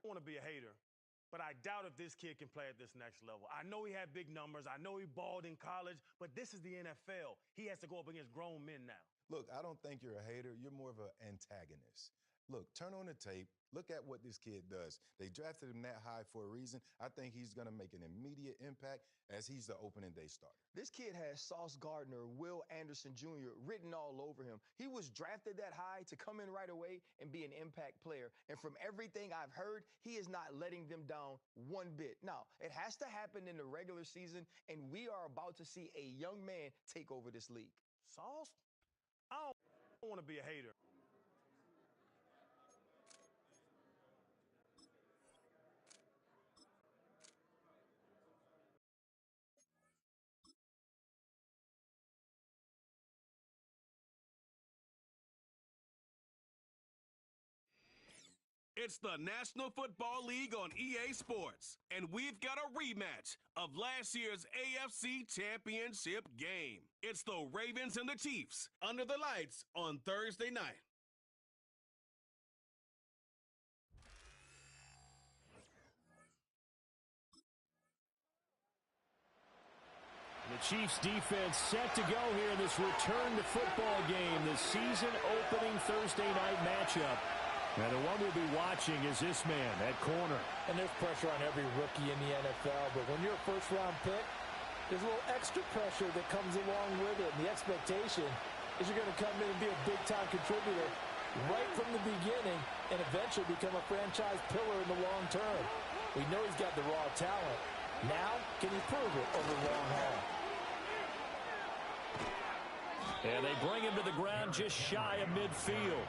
I don't want to be a hater, but I doubt if this kid can play at this next level. I know he had big numbers. I know he balled in college, but this is the NFL. He has to go up against grown men now. Look, I don't think you're a hater. You're more of an antagonist. Look, turn on the tape. Look at what this kid does. They drafted him that high for a reason. I think he's going to make an immediate impact as he's the opening day starter. This kid has Sauce Gardner, Will Anderson Jr. written all over him. He was drafted that high to come in right away and be an impact player. And from everything I've heard, he is not letting them down one bit. Now, it has to happen in the regular season, and we are about to see a young man take over this league. Sauce? I don't want to be a hater. It's the National Football League on EA Sports, and we've got a rematch of last year's AFC Championship game. It's the Ravens and the Chiefs under the lights on Thursday night. The Chiefs defense set to go here in this return to football game, the season opening Thursday night matchup. And the one we'll be watching is this man at corner. And there's pressure on every rookie in the NFL, but when you're a first-round pick, there's a little extra pressure that comes along with it. And the expectation is you're going to come in and be a big-time contributor right from the beginning and eventually become a franchise pillar in the long term. We know he's got the raw talent. Now, can he prove it over the long haul? And they bring him to the ground just shy of midfield.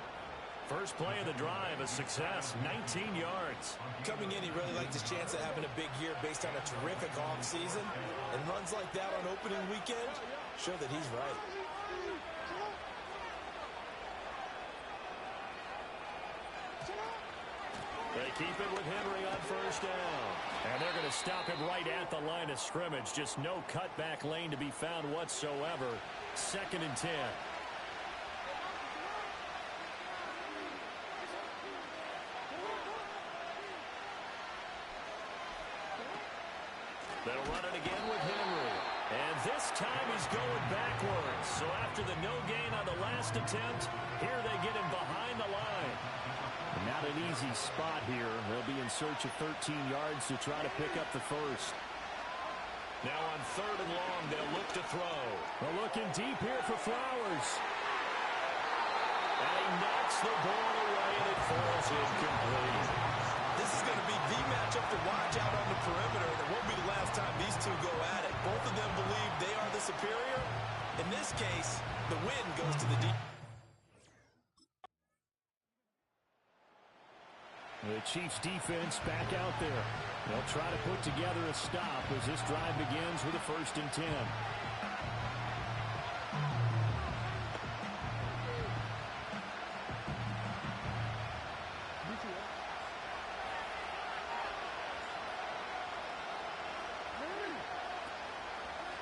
First play of the drive, a success, 19 yards. Coming in, he really liked his chance of having a big year based on a terrific offseason. And runs like that on opening weekend show that he's right. They keep it with Henry on first down. And they're going to stop him right at the line of scrimmage. Just no cutback lane to be found whatsoever. 2nd and 10. They'll run it again with Henry. And this time he's going backwards. So after the no gain on the last attempt, here they get him behind the line. Not an easy spot here. They'll be in search of 13 yards to try to pick up the first. Now on 3rd and long, they'll look to throw. They're looking deep here for Flowers. And he knocks the ball away, and it falls incomplete. This is going to be the matchup to watch out on the perimeter, and it won't be the last time these two go at it. Both of them believe they are the superior. In this case, the win goes to the deep. The Chiefs defense back out there. They'll try to put together a stop as this drive begins with a 1st and 10.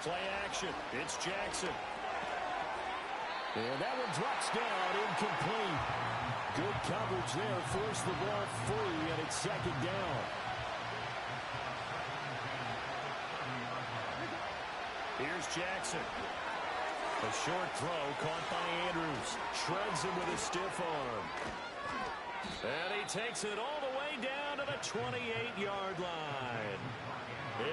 Play action. It's Jackson. And that one drops down, incomplete. Good coverage there. Forced the ball free, and it's 2nd down. Here's Jackson. A short throw caught by Andrews. Shreds him with a stiff arm. And he takes it all the way down to the 28-yard line.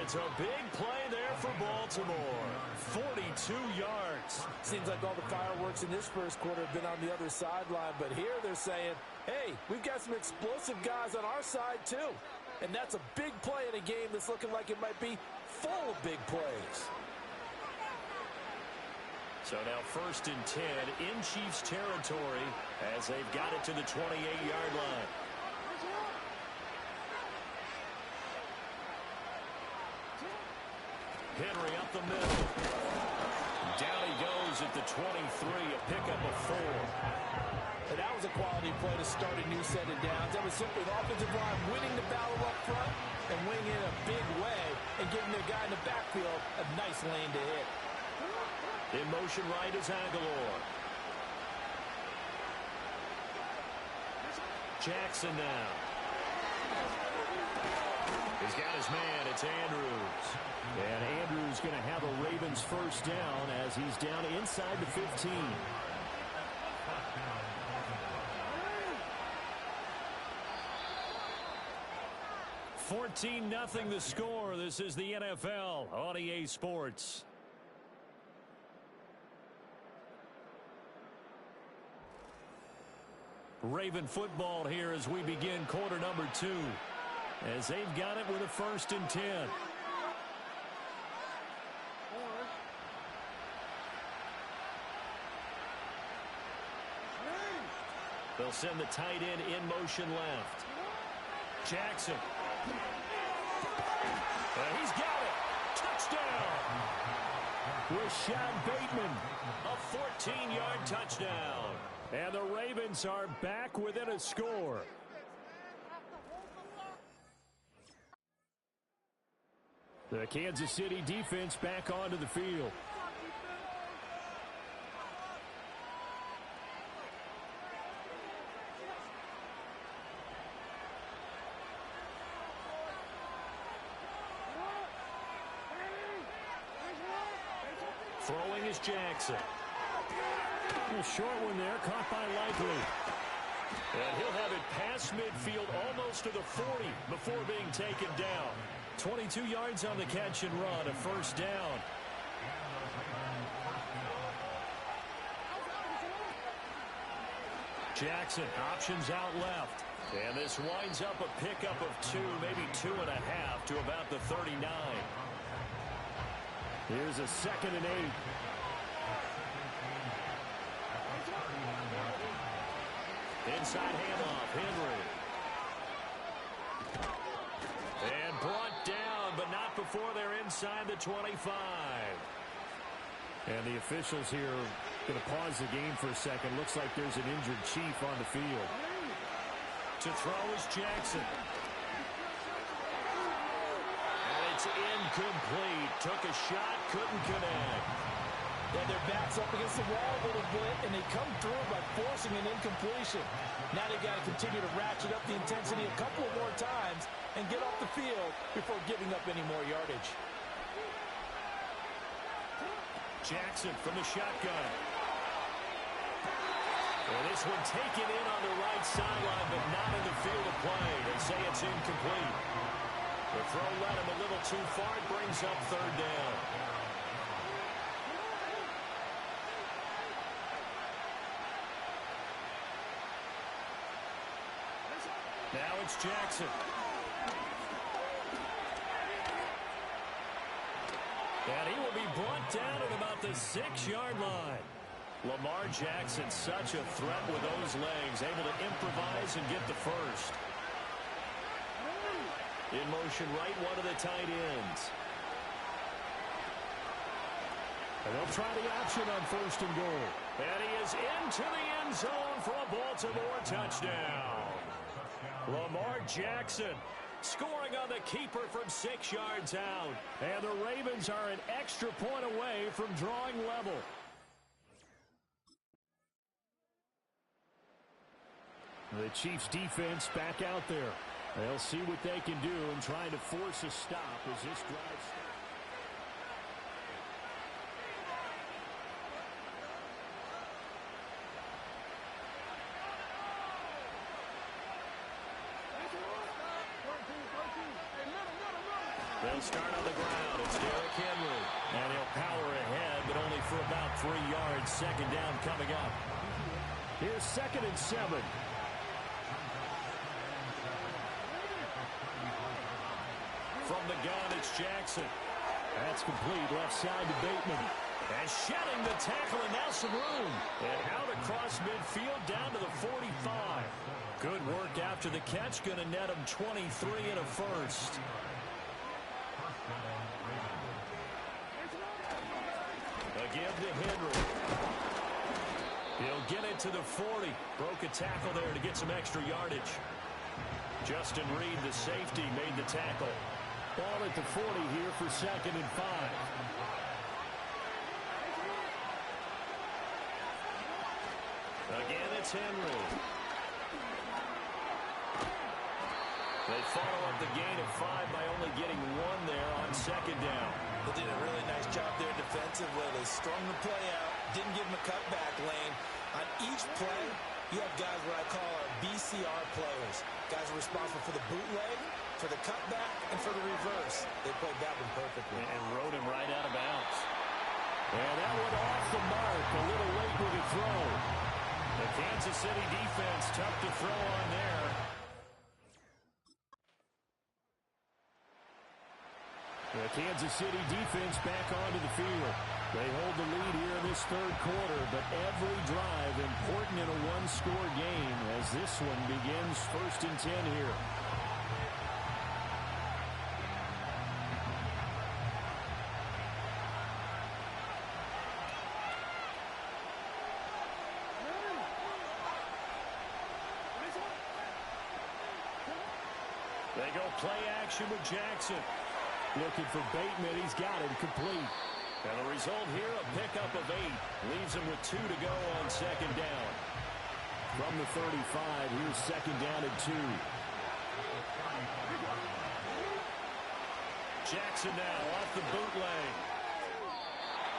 It's a big play there for Baltimore. 42 yards. Seems like all the fireworks in this first quarter have been on the other sideline, but here they're saying, hey, we've got some explosive guys on our side too. And that's a big play in a game that's looking like it might be full of big plays. So now 1st and 10 in Chiefs territory as they've got it to the 28-yard line. Henry up the middle. Down he goes at the 23, a pickup of 4. And that was a quality play to start a new set of downs. That was simply an offensive line winning the battle up front and winning in a big way and giving their guy in the backfield a nice lane to hit. In motion right is Aguilar. Jackson now. He's got his man. It's Andrews. And Andrews going to have a Ravens first down as he's down inside the 15. $14-0 the score. This is the NFL on EA Sports. Raven football here as we begin quarter number 2. As they've got it with a 1st and 10. They'll send the tight end in motion left. Jackson. And he's got it. Touchdown. Rashad Bateman. A 14-yard touchdown. And the Ravens are back within a score. The Kansas City defense back onto the field. Throwing is Jackson. A short one there, caught by Likely. And he'll have it past midfield almost to the 40 before being taken down. 22 yards on the catch and run, a first down. Jackson, options out left. And this winds up a pickup of 2, maybe 2.5 to about the 39. Here's a 2nd and 8. Inside handoff, Henry. And brought down, but not before they're inside the 25. And the officials here going to pause the game for a second. Looks like there's an injured Chief on the field. To throw is Jackson. And it's incomplete. Took a shot, couldn't connect. Yeah, their back's up against the wall a little bit, and they come through by forcing an incompletion. Now they've got to continue to ratchet up the intensity a couple of more times and get off the field before giving up any more yardage. Jackson from the shotgun. Well, this one taken in on the right sideline, but not in the field of play. They say it's incomplete. The throw led him a little too far. It brings up 3rd down. Now it's Jackson. And he will be brought down at about the 6-yard line. Lamar Jackson, such a threat with those legs, able to improvise and get the first. In motion right, one of the tight ends. And they'll try the option on 1st and goal. And he is into the end zone for a Baltimore touchdown. Lamar Jackson scoring on the keeper from 6 yards out. And the Ravens are an extra point away from drawing level. The Chiefs defense back out there. They'll see what they can do and try to force a stop as this drive starts. They'll start on the ground. It's Derrick Henry. And he'll power ahead, but only for about 3 yards. 2nd down coming up. Here's 2nd and 7. From the gun, it's Jackson. That's complete. Left side to Bateman. And shedding the tackle, and now some room. And out across midfield down to the 45. Good work after the catch. Going to net him 23 and a first. Again to Henry. He'll get it to the 40. Broke a tackle there to get some extra yardage. Justin Reed, the safety, made the tackle. Ball at the 40 here for 2nd and 5. Again, it's Henry. They follow up the gain of 5 by only getting 1 there on 2nd down. They did a really nice job there defensively. They strung the play out, didn't give him a cutback lane. On each play, you have guys what I call our BCR players. Guys are responsible for the bootleg, for the cutback, and for the reverse. They played that one perfectly. And rode him right out of bounds. And that one off the mark. A little late with the throw. The Kansas City defense tough to throw on there. The Kansas City defense back onto the field. They hold the lead here in this 3rd quarter, but every drive important in a one-score game as this one begins 1st and 10 here. They go play action with Jackson. Looking for Bateman. He's got him complete. And the result here, a pickup of 8. Leaves him with 2 to go on second down. From the 35, here's second down and 2. Jackson now off the bootleg.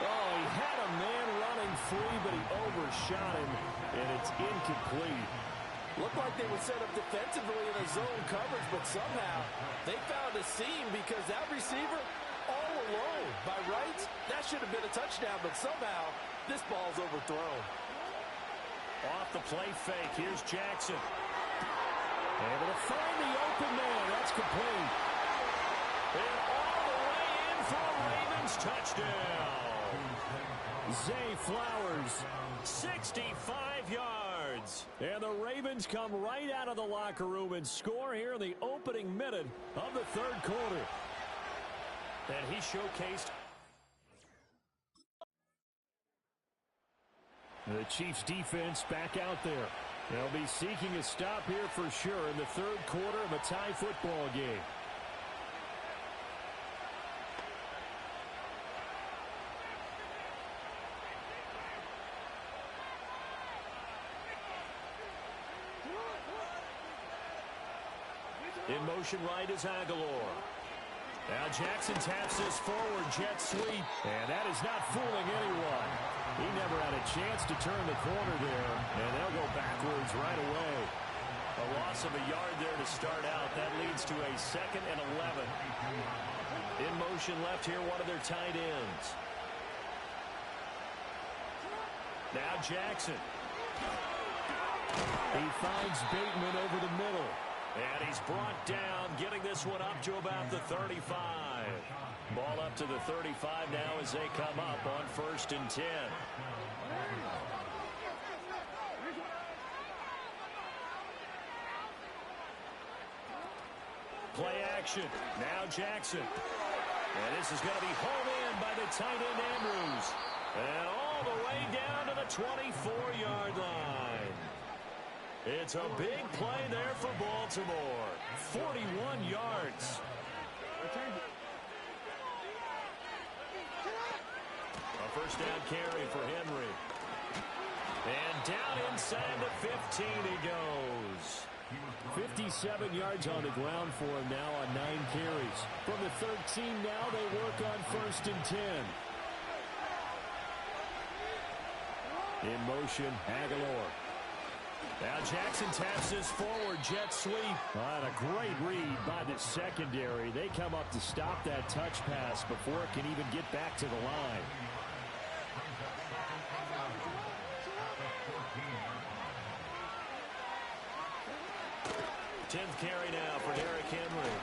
Oh, he had a man running free, but he overshot him, and it's incomplete. Looked like they were set up defensively in a zone coverage, but somehow they found a seam because that receiver all alone. By rights, that should have been a touchdown, but somehow this ball's overthrown. Off the play fake, here's Jackson. Able to find the open man. That's complete. And all the way in for a Ravens touchdown. Zay Flowers, 65 yards. And the Ravens come right out of the locker room and score here in the opening minute of the third quarter. And he showcased. The Chiefs defense back out there. They'll be seeking a stop here for sure in the third quarter of a tie football game. In motion right is Aguilar. Now Jackson taps this forward jet sweep, and that is not fooling anyone. He never had a chance to turn the corner there, and they'll go backwards right away. A loss of a yard there to start out. That leads to a 2nd and 11. In motion left here, one of their tight ends. Now Jackson. He finds Bateman over the middle. And he's brought down, getting this one up to about the 35. Ball up to the 35 now as they come up on 1st and 10. Play action. Now Jackson. And this is going to be hauled in by the tight end Andrews. And all the way down to the 24-yard line. It's a big play there for Baltimore. 41 yards. A first down carry for Henry. And down inside the 15 he goes. 57 yards on the ground for him now on 9 carries. From the 13 now they work on 1st and 10. In motion, Aguilar. Now Jackson taps this forward jet sweep. And a great read by the secondary. They come up to stop that touch pass before it can even get back to the line. 10th carry now for Derrick Henry.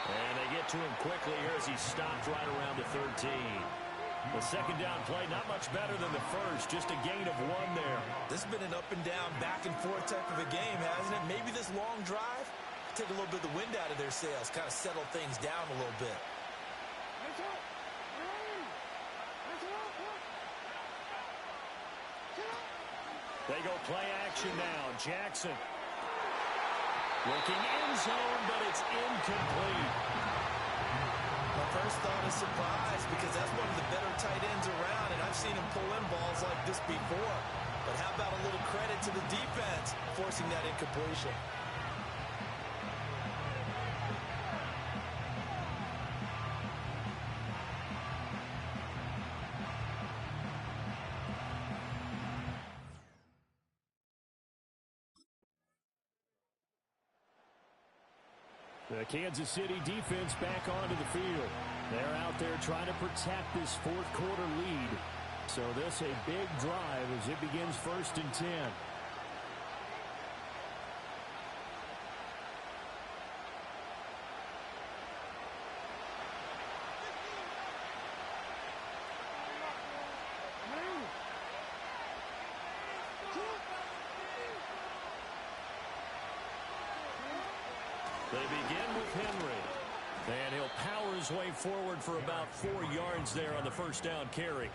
And they get to him quickly here as he stopped right around the 13. The second down play, not much better than the first, just a gain of 1 there. This has been an up and down, back and forth type of a game, hasn't it? Maybe this long drive, take a little bit of the wind out of their sails, kind of settle things down a little bit. They go play action now. Jackson. Looking end zone, but it's incomplete. My first thought is surprise because that's one of the better tight ends around, and I've seen him pull in balls like this before. But how about a little credit to the defense forcing that incompletion? The Kansas City defense back onto the field. They're out there trying to protect this fourth quarter lead. So this a big drive as it begins 1st and 10. They begin with Henry. And he'll power his way forward for about 4 yards there on the first down carry.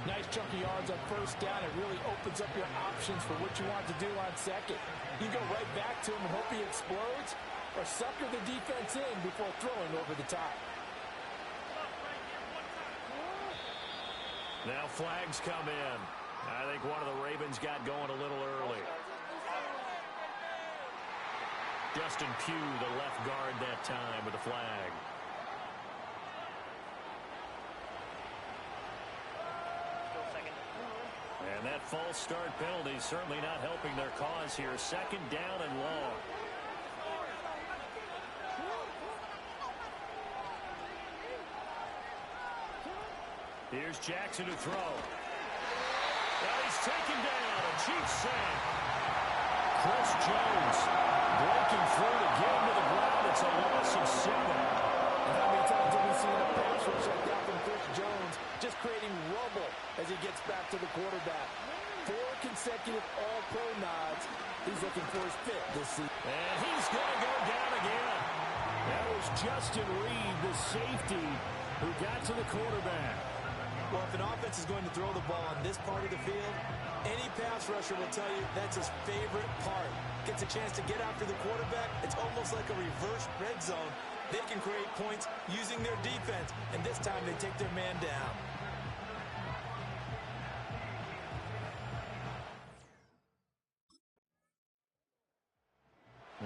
Nice chunky yards on first down. It really opens up your options for what you want to do on second. You go right back to him and hope he explodes, or sucker the defense in before throwing over the top. Now flags come in. I think one of the Ravens got going a little early. Justin Pugh, the left guard that time with a flag. And that false start penalty certainly not helping their cause here. Second down and long. Here's Jackson to throw. And he's taken down. A Chiefs sack. Chris Jones breaking through to get him to the ground. It's a loss of 7. And how many times have we seen a pass rush like that from Chris Jones, just creating rubble as he gets back to the quarterback? 4 consecutive all-pro nods. He's looking for his 5th this season. And he's going to go down again. That was Justin Reed, the safety, who got to the quarterback. Well, if an offense is going to throw the ball on this part of the field, any pass rusher will tell you that's his favorite part. Gets a chance to get after the quarterback. It's almost like a reverse red zone. They can create points using their defense, and this time they take their man down.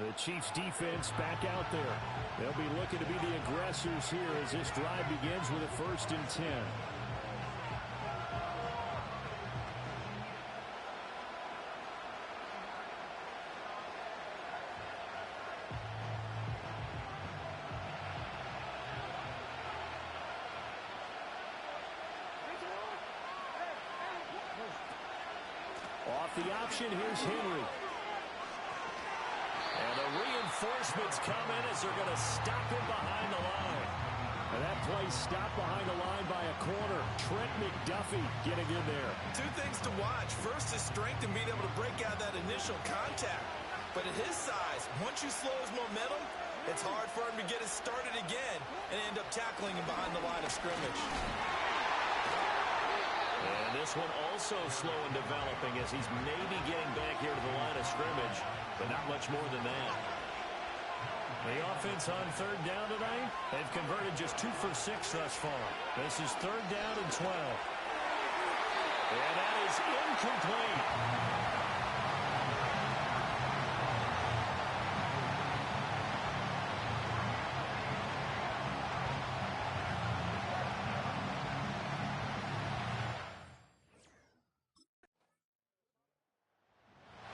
The Chiefs defense back out there. They'll be looking to be the aggressors here as this drive begins with a 1st and 10. Off the option, here's Henry. And the reinforcements come in as they're going to stop him behind the line. And that play stopped behind the line by a corner. Trent McDuffie getting in there. 2 things to watch. First, his strength and being able to break out that initial contact. But at his size, once you slow his momentum, it's hard for him to get it started again and end up tackling him behind the line of scrimmage. And this one also slow in developing as he's maybe getting back here to the line of scrimmage, but not much more than that. The offense on 3rd down tonight, they've converted just 2 for 6 thus far. This is 3rd down and 12. And that is incomplete.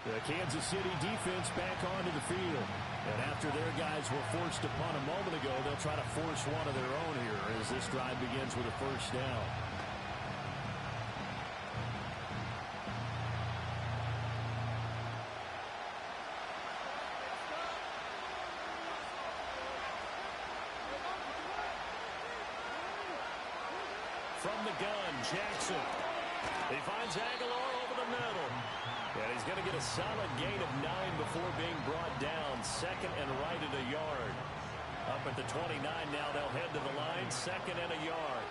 The Kansas City defense back onto the field. And after their guys were forced upon a moment ago, they'll try to force one of their own here as this drive begins with a 1st down. From the gun, Jackson. He finds Aguilar over the middle. And he's going to get a solid gain of 9 before being brought down. 2nd and right at a yard. Up at the 29 now, they'll head to the line. 2nd and a yard.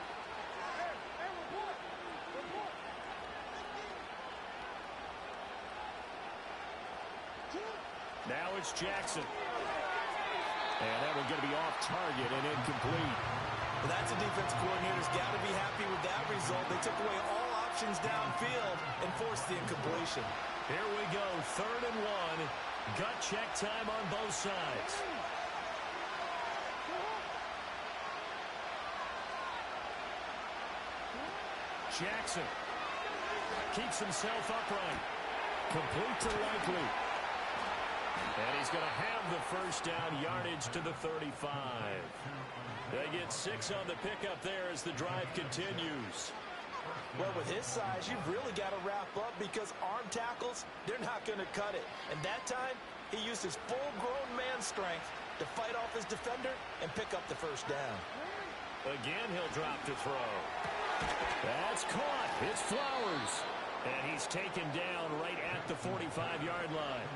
Now it's Jackson. And that one's going to be off target and incomplete. Well, that's a defense coordinator's got to be happy with that result. They took away all options downfield and forced the incompletion. Here we go, 3rd and 1. Gut check time on both sides. Jackson keeps himself upright. Complete to Likely. And he's going to have the 1st down, yardage to the 35. They get 6 on the pickup there as the drive continues. Well, with his size, you've really got to wrap up because arm tackles, they're not going to cut it. And that time, he used his full-grown man strength to fight off his defender and pick up the 1st down. Again, he'll drop to throw. That's caught. It's Flowers. And he's taken down right at the 45-yard line.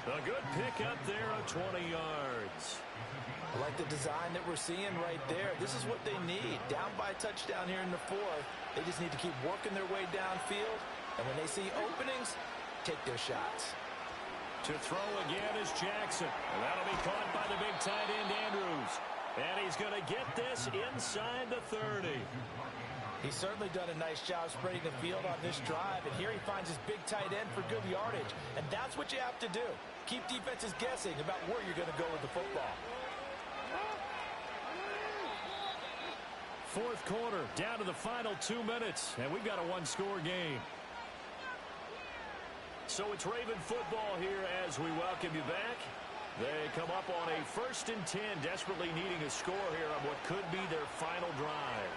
A good pickup there of 20 yards. I like the design that we're seeing right there. This is what they need. Down by a touchdown here in the 4th. They just need to keep working their way downfield. And when they see openings, take their shots. To throw again is Jackson. And that'll be caught by the big tight end, Andrews. And he's going to get this inside the 30. He's certainly done a nice job spreading the field on this drive. And here he finds his big tight end for good yardage. And that's what you have to do. Keep defenses guessing about where you're going to go with the football. Fourth quarter, down to the final 2 minutes. And we've got a one-score game. So it's Raven football here as we welcome you back. They come up on a 1st and 10, desperately needing a score here on what could be their final drive.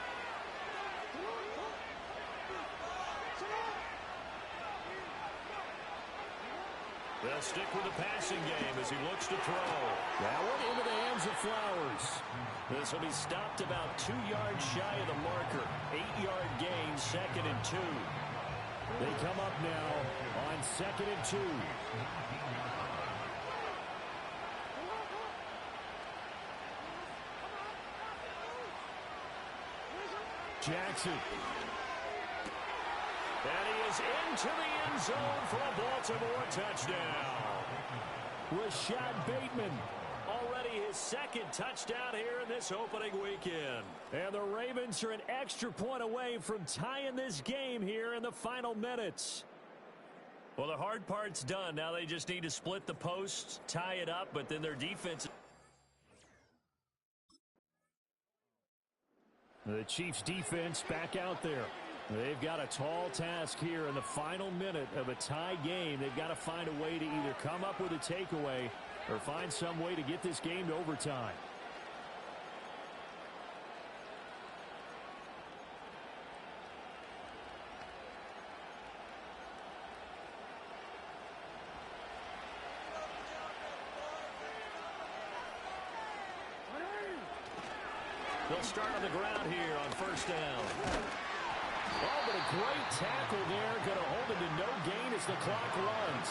They'll stick with the passing game as he looks to throw. That one into the hands of Flowers. This will be stopped about 2 yards shy of the marker. 8-yard gain, 2nd and 2. They come up now on 2nd and 2. Jackson. And he is into the end zone for a Baltimore touchdown. Rashad Bateman. Already his 2nd touchdown here in this opening weekend. And the Ravens are an extra point away from tying this game here in the final minutes. Well, the hard part's done. Now they just need to split the posts, tie it up, but then their defense... The Chiefs' defense back out there. They've got a tall task here in the final minute of a tie game. They've got to find a way to either come up with a takeaway or find some way to get this game to overtime. They'll start on the ground here on 1st down. Oh, but a great tackle there. Going to hold him to no gain as the clock runs.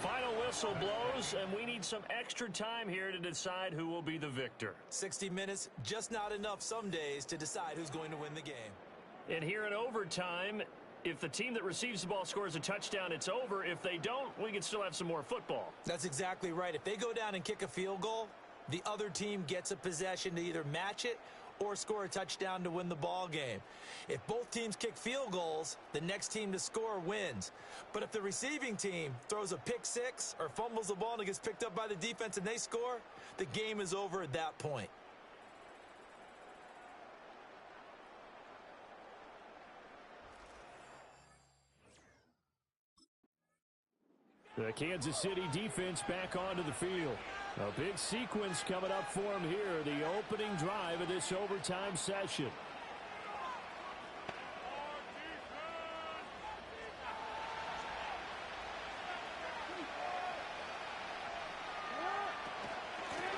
Final whistle blows, and we need some extra time here to decide who will be the victor. 60 minutes, just not enough some days to decide who's going to win the game. And here in overtime, if the team that receives the ball scores a touchdown, it's over. If they don't, we can still have some more football. That's exactly right. If they go down and kick a field goal, the other team gets a possession to either match it or score a touchdown to win the ball game. If both teams kick field goals, the next team to score wins. But if the receiving team throws a pick six or fumbles the ball and it gets picked up by the defense and they score, the game is over at that point. The Kansas City defense back onto the field. A big sequence coming up for them here, the opening drive of this overtime session.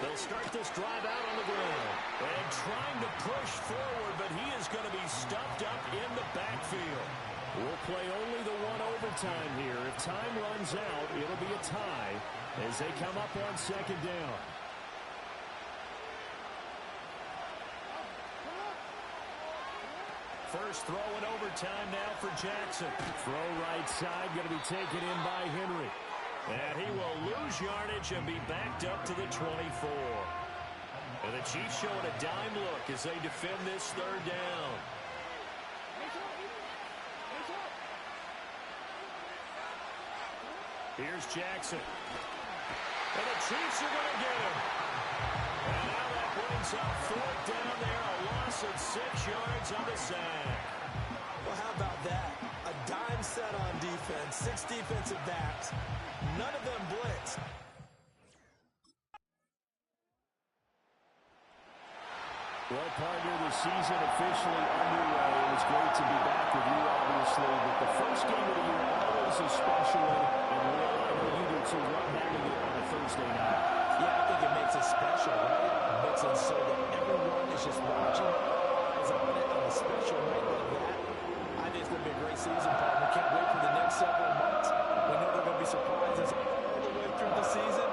They'll start this drive out on the ground and trying to push forward, but he is going to be stuffed up in the backfield. We'll play only the one overtime here. If time runs out, it'll be a tie as they come up on 2nd down. First throw in overtime now for Jackson. Throw right side, going to be taken in by Henry. And he will lose yardage and be backed up to the 24. And the Chiefs showing a dime look as they defend this 3rd down. Here's Jackson. And the Chiefs are going to get him. And now that brings up 4th down there, a loss of 6 yards on the sack. Well, how about that? A dime set on defense, 6 defensive backs. None of them blitzed. Well, partner, the season officially underway. It was great to be back with you, obviously. But the first game of the year always a special one. And we all know you do too. Love having it on a Thursday night. Yeah, I think it makes it special, right? It makes it so that everyone is just watching, eyes on it, on a special night like that. I think it's going to be a great season, partner. Can't wait for the next several months. We know there are going to be surprises all the way through the season.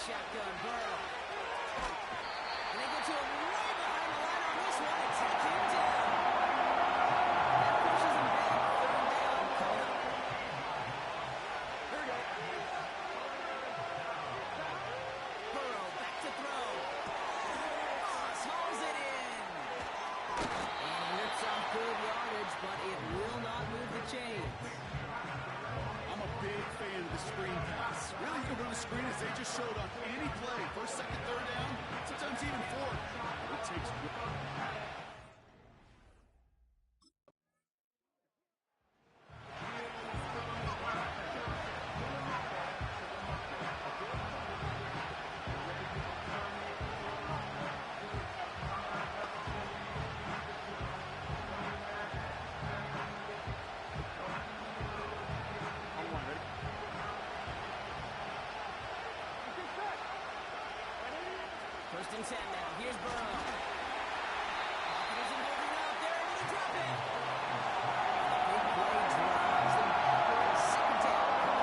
shotgun. Burrow. And they get to him way behind the line on this one and take him down. That pushes him back. Third down. Coming up. Here we go. Burrow back to throw. Moss hauls it in. And he rips off good yardage, but it will not move the chains. I'm a big fan of the screen pass. Really, you can run a screen as they just showed on any play. First, second, third down, sometimes even fourth. It takes... First and 10 now. Here's Burrow. Pocket isn't moving out. They're able to drop it. Big play drives them backward. Second down.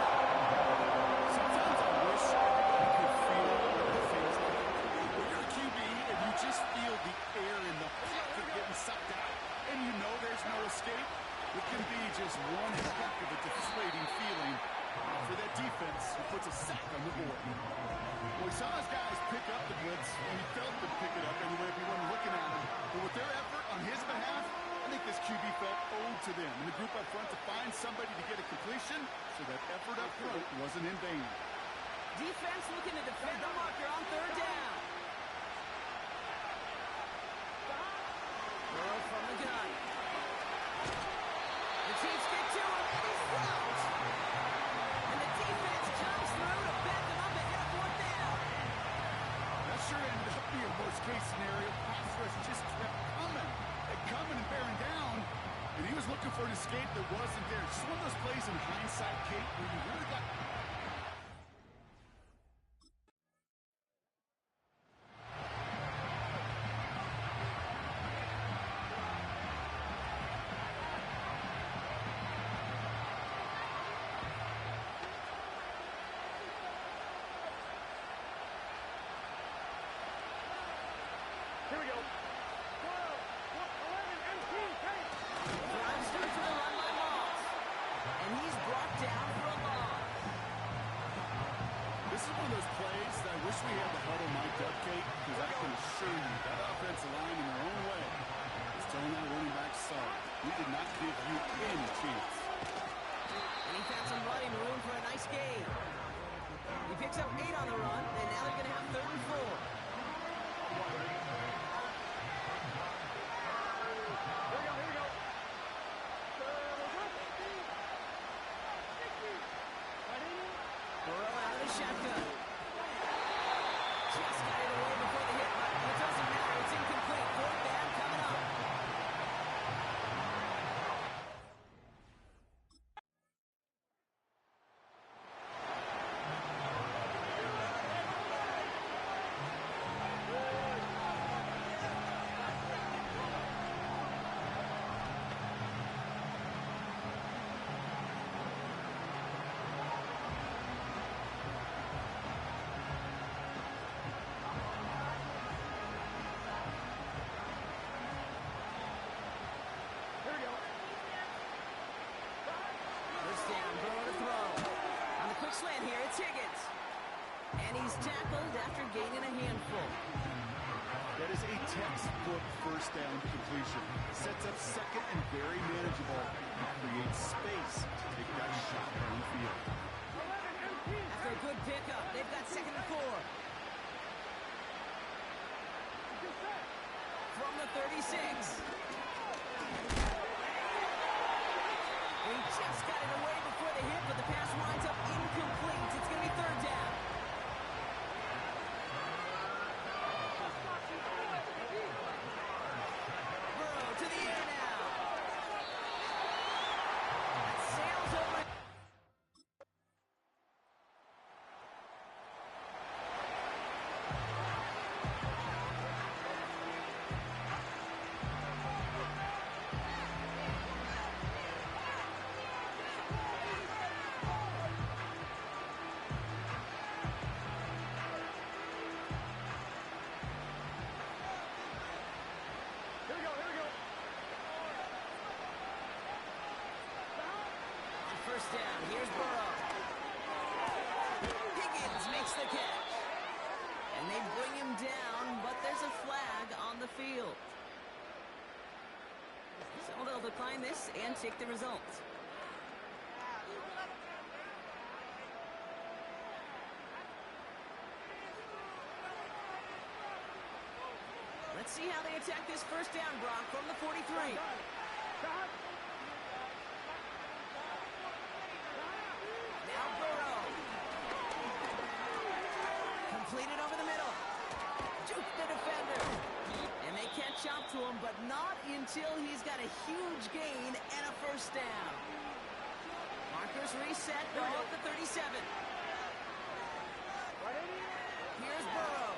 Sometimes I wish everybody could feel what it feels like. When you're a QB and you just feel the air in the pocket getting sucked out, and you know there's no escape, it can be just one heck of a deflating feeling for that defense who puts a sack on the board. Well, we saw his guys pick up the blitz, and he felt them pick it up anyway if he wasn't looking at him. But with their effort on his behalf, I think this QB felt owed to them and the group up front to find somebody to get a completion, so that effort up front wasn't in vain. Defense looking to defend the marker on third down. Burrow from the gun. The Chiefs get to him, and he's out. And the defense comes through to back him up ahead of fourth down. That sure ended up being a worst-case scenario. Pass rush just kept coming and bearing down, and he was looking for an escape that wasn't there. Just one of those plays in hindsight, Kate, where you really got... Here we go. 12, 11, 18, take. Drive starts with a run by Moss. And he's brought down for a loss. This is one of those plays that I wish we had the huddle mic'd up, Kate, because I can assure you that offensive line in their own way is telling that running back, sorry, we did not give you any chance. And he found some running room for a nice gain. He picks up 8 on the run, and now they're going to have 3rd and 4. Burrow out of the shotgun. Just got it away before the hit button, but it doesn't matter. It's incomplete. 4th down coming up. First down, Burrow to throw. On the quick slant here, it's Higgins. And he's tackled after gaining a handful. That is a textbook first down completion. Sets up second and very manageable. And creates space to take that shot downfield. After a good pickup, they've got 2nd and 4. From the 36. He just got it away before the hit, but the pass winds up incomplete. It's going to be 3rd down. Burrow to the air now. That sails over. And they bring him down, but there's a flag on the field. So they'll decline this and take the result. Let's see how they attack this first down, Brock, from the 43. Now Burrow. Completed over the middle. Juke the defender. And they catch up to him, but not until he's got a huge gain and a first down. Markers reset, they're off the 37. Here's Burrow.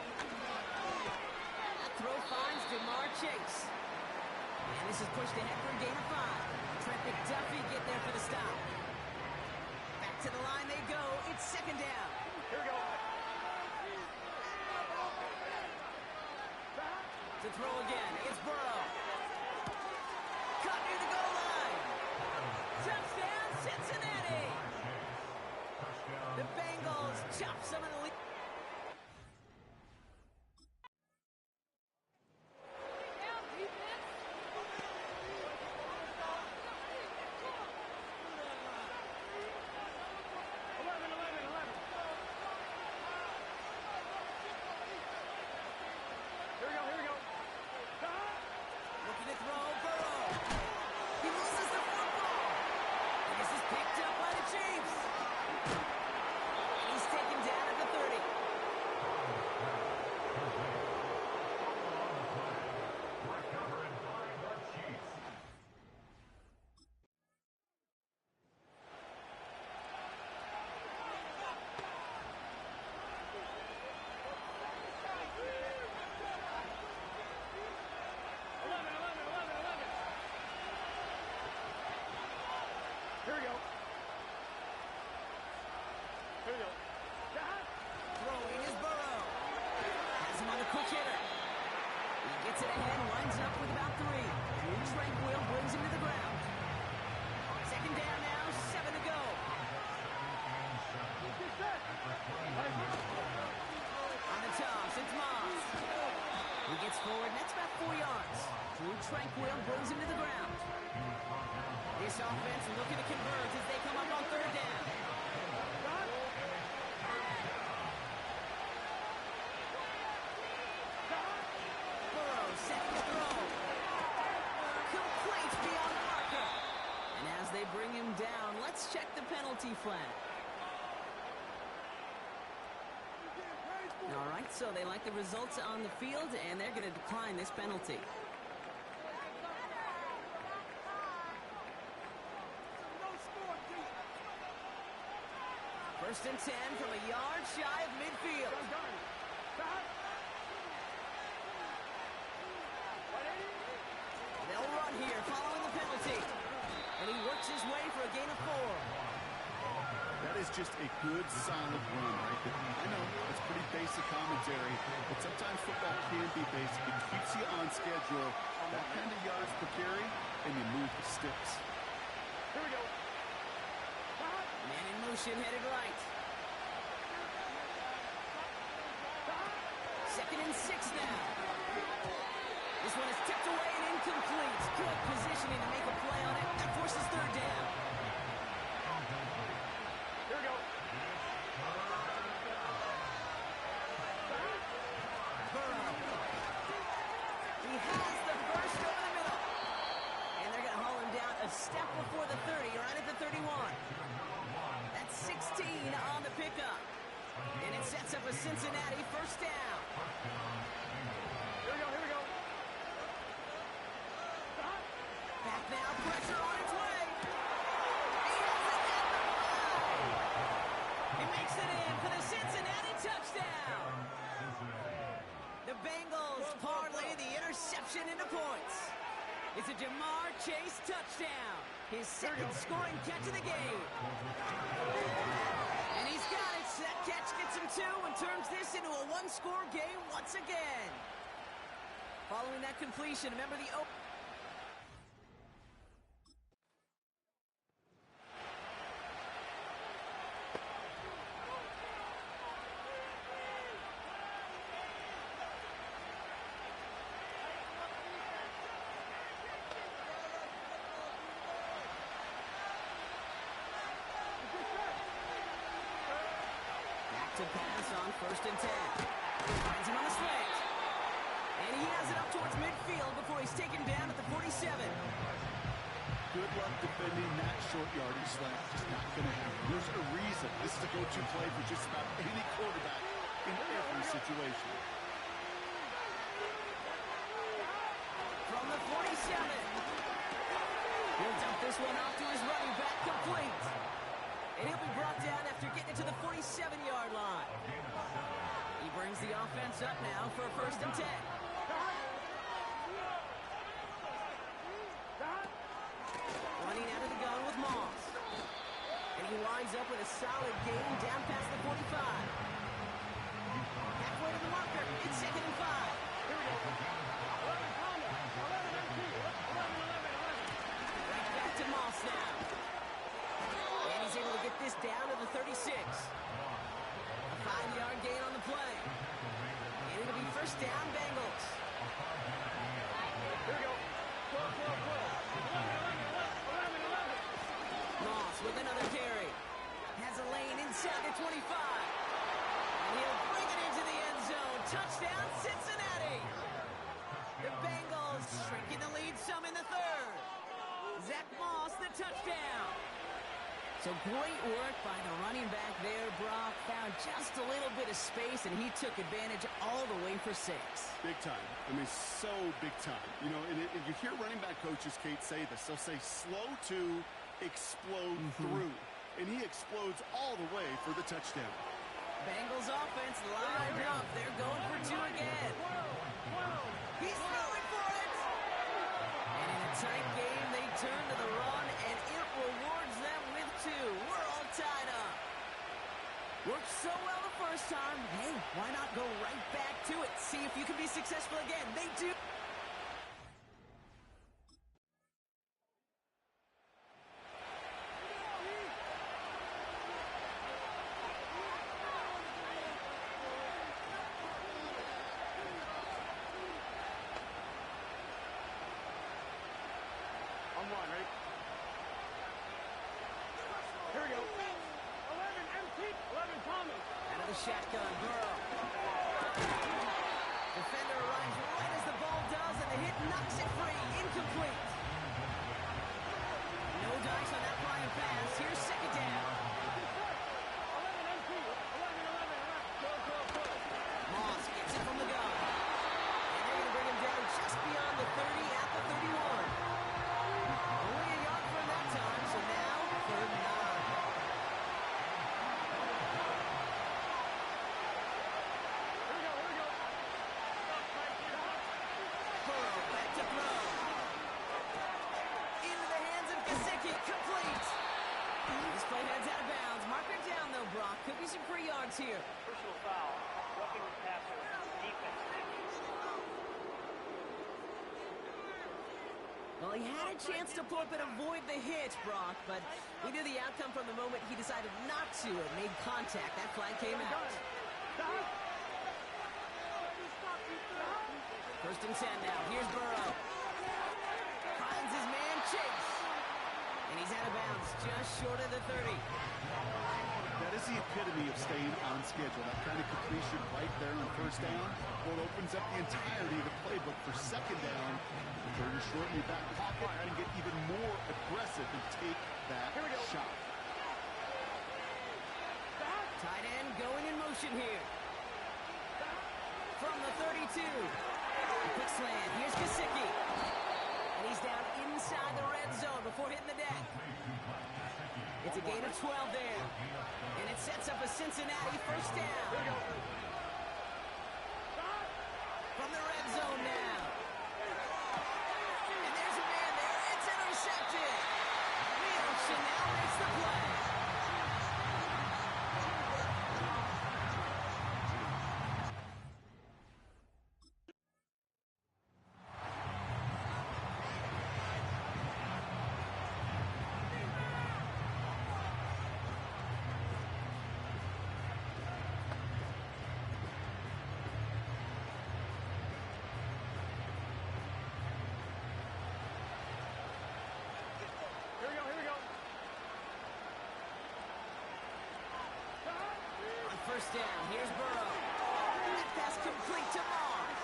That throw finds Jamar Chase. And this is pushed ahead for a gain of 5. Trent McDuffie get there for the stop. Back to the line they go. It's second down. Here we go. To throw again, it's Burrow. Cut near the goal line. Touchdown, Cincinnati. The Bengals chop some of the lead. Here we go. Here we go. Throwing is Burrow. Has him on the quick hitter. He gets it ahead, lines up with about 3. Drew Tranquil brings him to the ground. Second down now, 7 to go. On the toss, it's Moss. He gets forward, and that's about 4 yards. Drew Tranquil brings him to the ground. This offense looking to convert as they come up on third down. Burrow setting the throw. Complete beyond Parker. And as they bring him down, let's check the penalty flag. All right, so they like the results on the field, and they're going to decline this penalty. First and 10 from a yard shy of midfield. They'll run here following the penalty. And he works his way for a gain of 4. That is just a good, solid run right there. I know, it's pretty basic commentary, but sometimes football can be basic. It keeps you on schedule. That kind of yards per carry, and you move the sticks. Here we go. Man in motion, headed right. Second and 6 now. This one is tipped away and incomplete. Good positioning to make a play on it. That forces third down. Here we go. Burrow. He has the first over the middle. And they're going to haul him down a step before the 30, right at the 31. That's 16 on the pickup. And it sets up a Cincinnati first down. Here we go, here we go. Back now, pressure on its way. He has it at the 5. He makes it in for the Cincinnati touchdown. The Bengals parlay the interception into points. It's a Jamar Chase touchdown. His second scoring catch of the game. And he's got it. That catch gets him 2 and turns this into a 1-score game once again. Following that completion, remember the open. go-to play for just about any quarterback in every situation. From the 47. He'll dump this one off to his running back, complete. And he'll be brought down after getting it to the 47-yard line. He brings the offense up now for a 1st and 10. Running out of the gun with Moss. And he winds up with a solid gain down past the 45. Halfway to the marker. It's 2nd and 5. Here we go. 11 Thomas. 11 MT. 11. Right back to Moss now. And he's able to get this down to the 36. A 5-yard gain on the play. And it'll be 1st down, Bengals. Here we go. 12. 11. Moss with another carry. Has a lane inside the 25. And he'll bring it into the end zone. Touchdown, Cincinnati. The Bengals shrinking the lead some in the 3rd. Zach Moss, the touchdown. So great work by the running back there, Brock. Found just a little bit of space, and he took advantage all the way for 6. Big time. I mean, so big time. You know, and you hear running back coaches, Kate, say this. They'll say slow to explode through. And he explodes all the way for the touchdown. Bengals offense lined up. They're going for 2 again. He's throwing for it. And in a tight game, they turn to the run, and it rewards them with 2. We're all tied up. Worked so well the first time. Hey, why not go right back to it? See if you can be successful again. They do. On one, ready? Here we go. 11 MT. 11 Thomas. Out of the shotgun, Burrow. Defender arrives right as the ball does, and the hit knocks it free. Incomplete. No dice on that flying pass. Here's 2nd down. 11 MT. 11. Moss gets it from the gun. And they're going to bring him down just beyond the 30 at the 31. Only a yard from that time, so now 3rd and 9. Burrow back to throw. Into the hands of Gesicki. Complete. This play heads out of bounds. Marker down, though, Brock. Could be some free yards here. Personal foul. Roughing the passer. Defense. Well, he had a chance to flip and avoid the hit, Brock, but we knew the outcome from the moment he decided not to and made contact. That flag came out. 1st and 10 now. Here's Burrow. Finds his man, Chase. And he's out of bounds, just short of the 30. That is the epitome of staying on schedule. That kind of completion right there on 1st down. Well, it opens up the entirety of the playbook for 2nd down. 3rd and short in your back pocket and get even more aggressive and take that shot. Tight end going in motion here. From the 32. Quick slant. Here's Gesicki. And he's down inside the red zone before hitting the deck. It's a gain of 12 there. And it sets up a Cincinnati 1st down. From the red zone now. And there's a man there. It's intercepted. Wilson now makes the play. First down. Here's Burrow. That pass complete to Moss.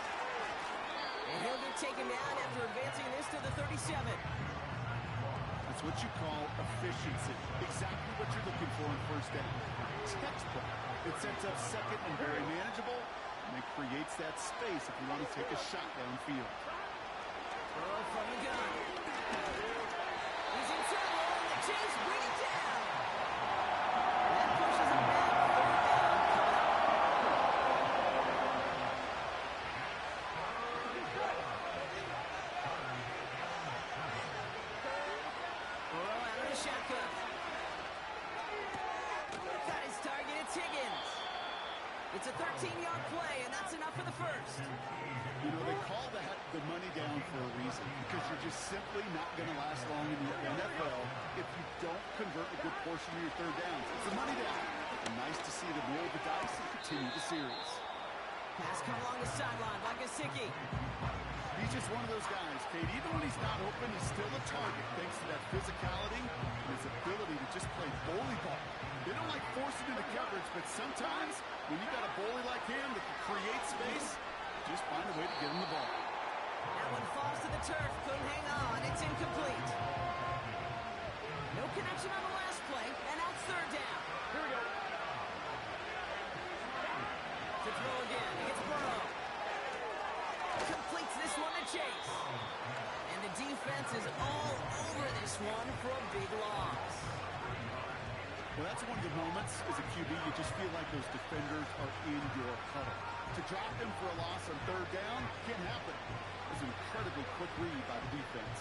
And he'll get taken down after advancing this to the 37. That's It's what you call efficiency. Exactly what you're looking for in first down. Textbook. It sets up second and very manageable, and it creates that space if you want to take a shot downfield. Burrow from the gun. He's in trouble, and the Chiefs bring it down. That pushes him back. Burrow out of the shotgun. Got his target, it's Higgins. It's a 13-yard play, and that's enough for the first. You know, they call that the money down for a reason, because you're just simply not going to last long in the NFL if you don't convert a good portion of your third downs. It's the money down. And nice to see them roll the dice and continue the series. Pass come along the sideline by Gesicki. He's just one of those guys, Kate. Even when he's not open, he's still a target thanks to that physicality and his ability to just play bully ball. They don't like forcing into coverage, but sometimes when you got a bully like him that can create space, just find a way to get him the ball. That one falls to the turf. Couldn't hang on. It's incomplete. No connection on the last play, and now it's third down. Here we go. To throw again. It's Burrow. Completes this one to Chase. And the defense is all over this one for a big loss. Well, that's one of the moments as a QB you just feel like those defenders are in your huddle. To drop them for a loss on third down can't happen. It was an incredibly quick read by the defense.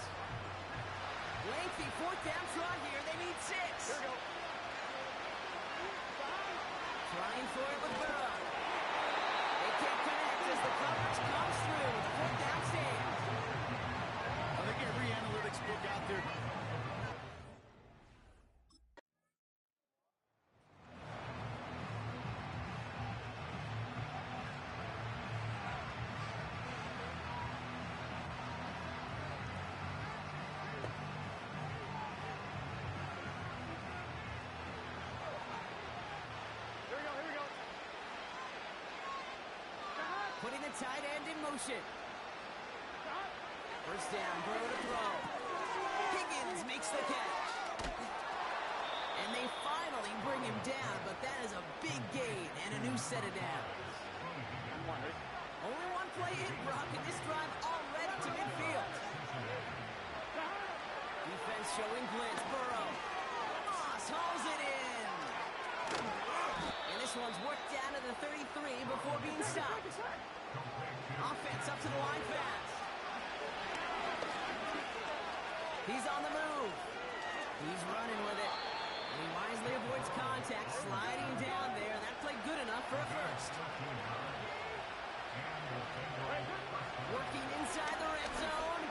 Lengthy fourth down try here. They need 6. Here we go. Trying for it with Burrow. They can't connect as the coverage comes through. The fourth down stands. I think every analytics book out there. Putting the tight end in motion. First down, Burrow to throw. Higgins makes the catch. And they finally bring him down, but that is a big gain and a new set of downs. Only one play in, Brock, and this drive already to midfield. Defense showing blitz. Burrow. Moss hauls it in. And this one's worked down to the 33 before being stopped. Offense up to the line fast. He's on the move. He's running with it. And he wisely avoids contact, sliding down there. That played good enough for a first. Working inside the red zone.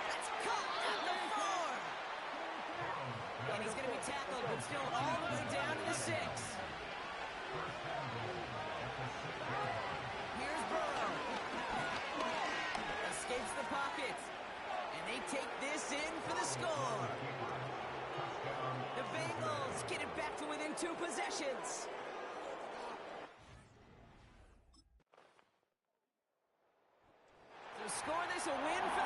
That's caught at the 4. And he's going to be tackled, but still all the way down to the 6. Here's Burrow. Escapes the pocket. And they take this in for the score. The Bengals get it back to within 2 possessions. To score this, a win for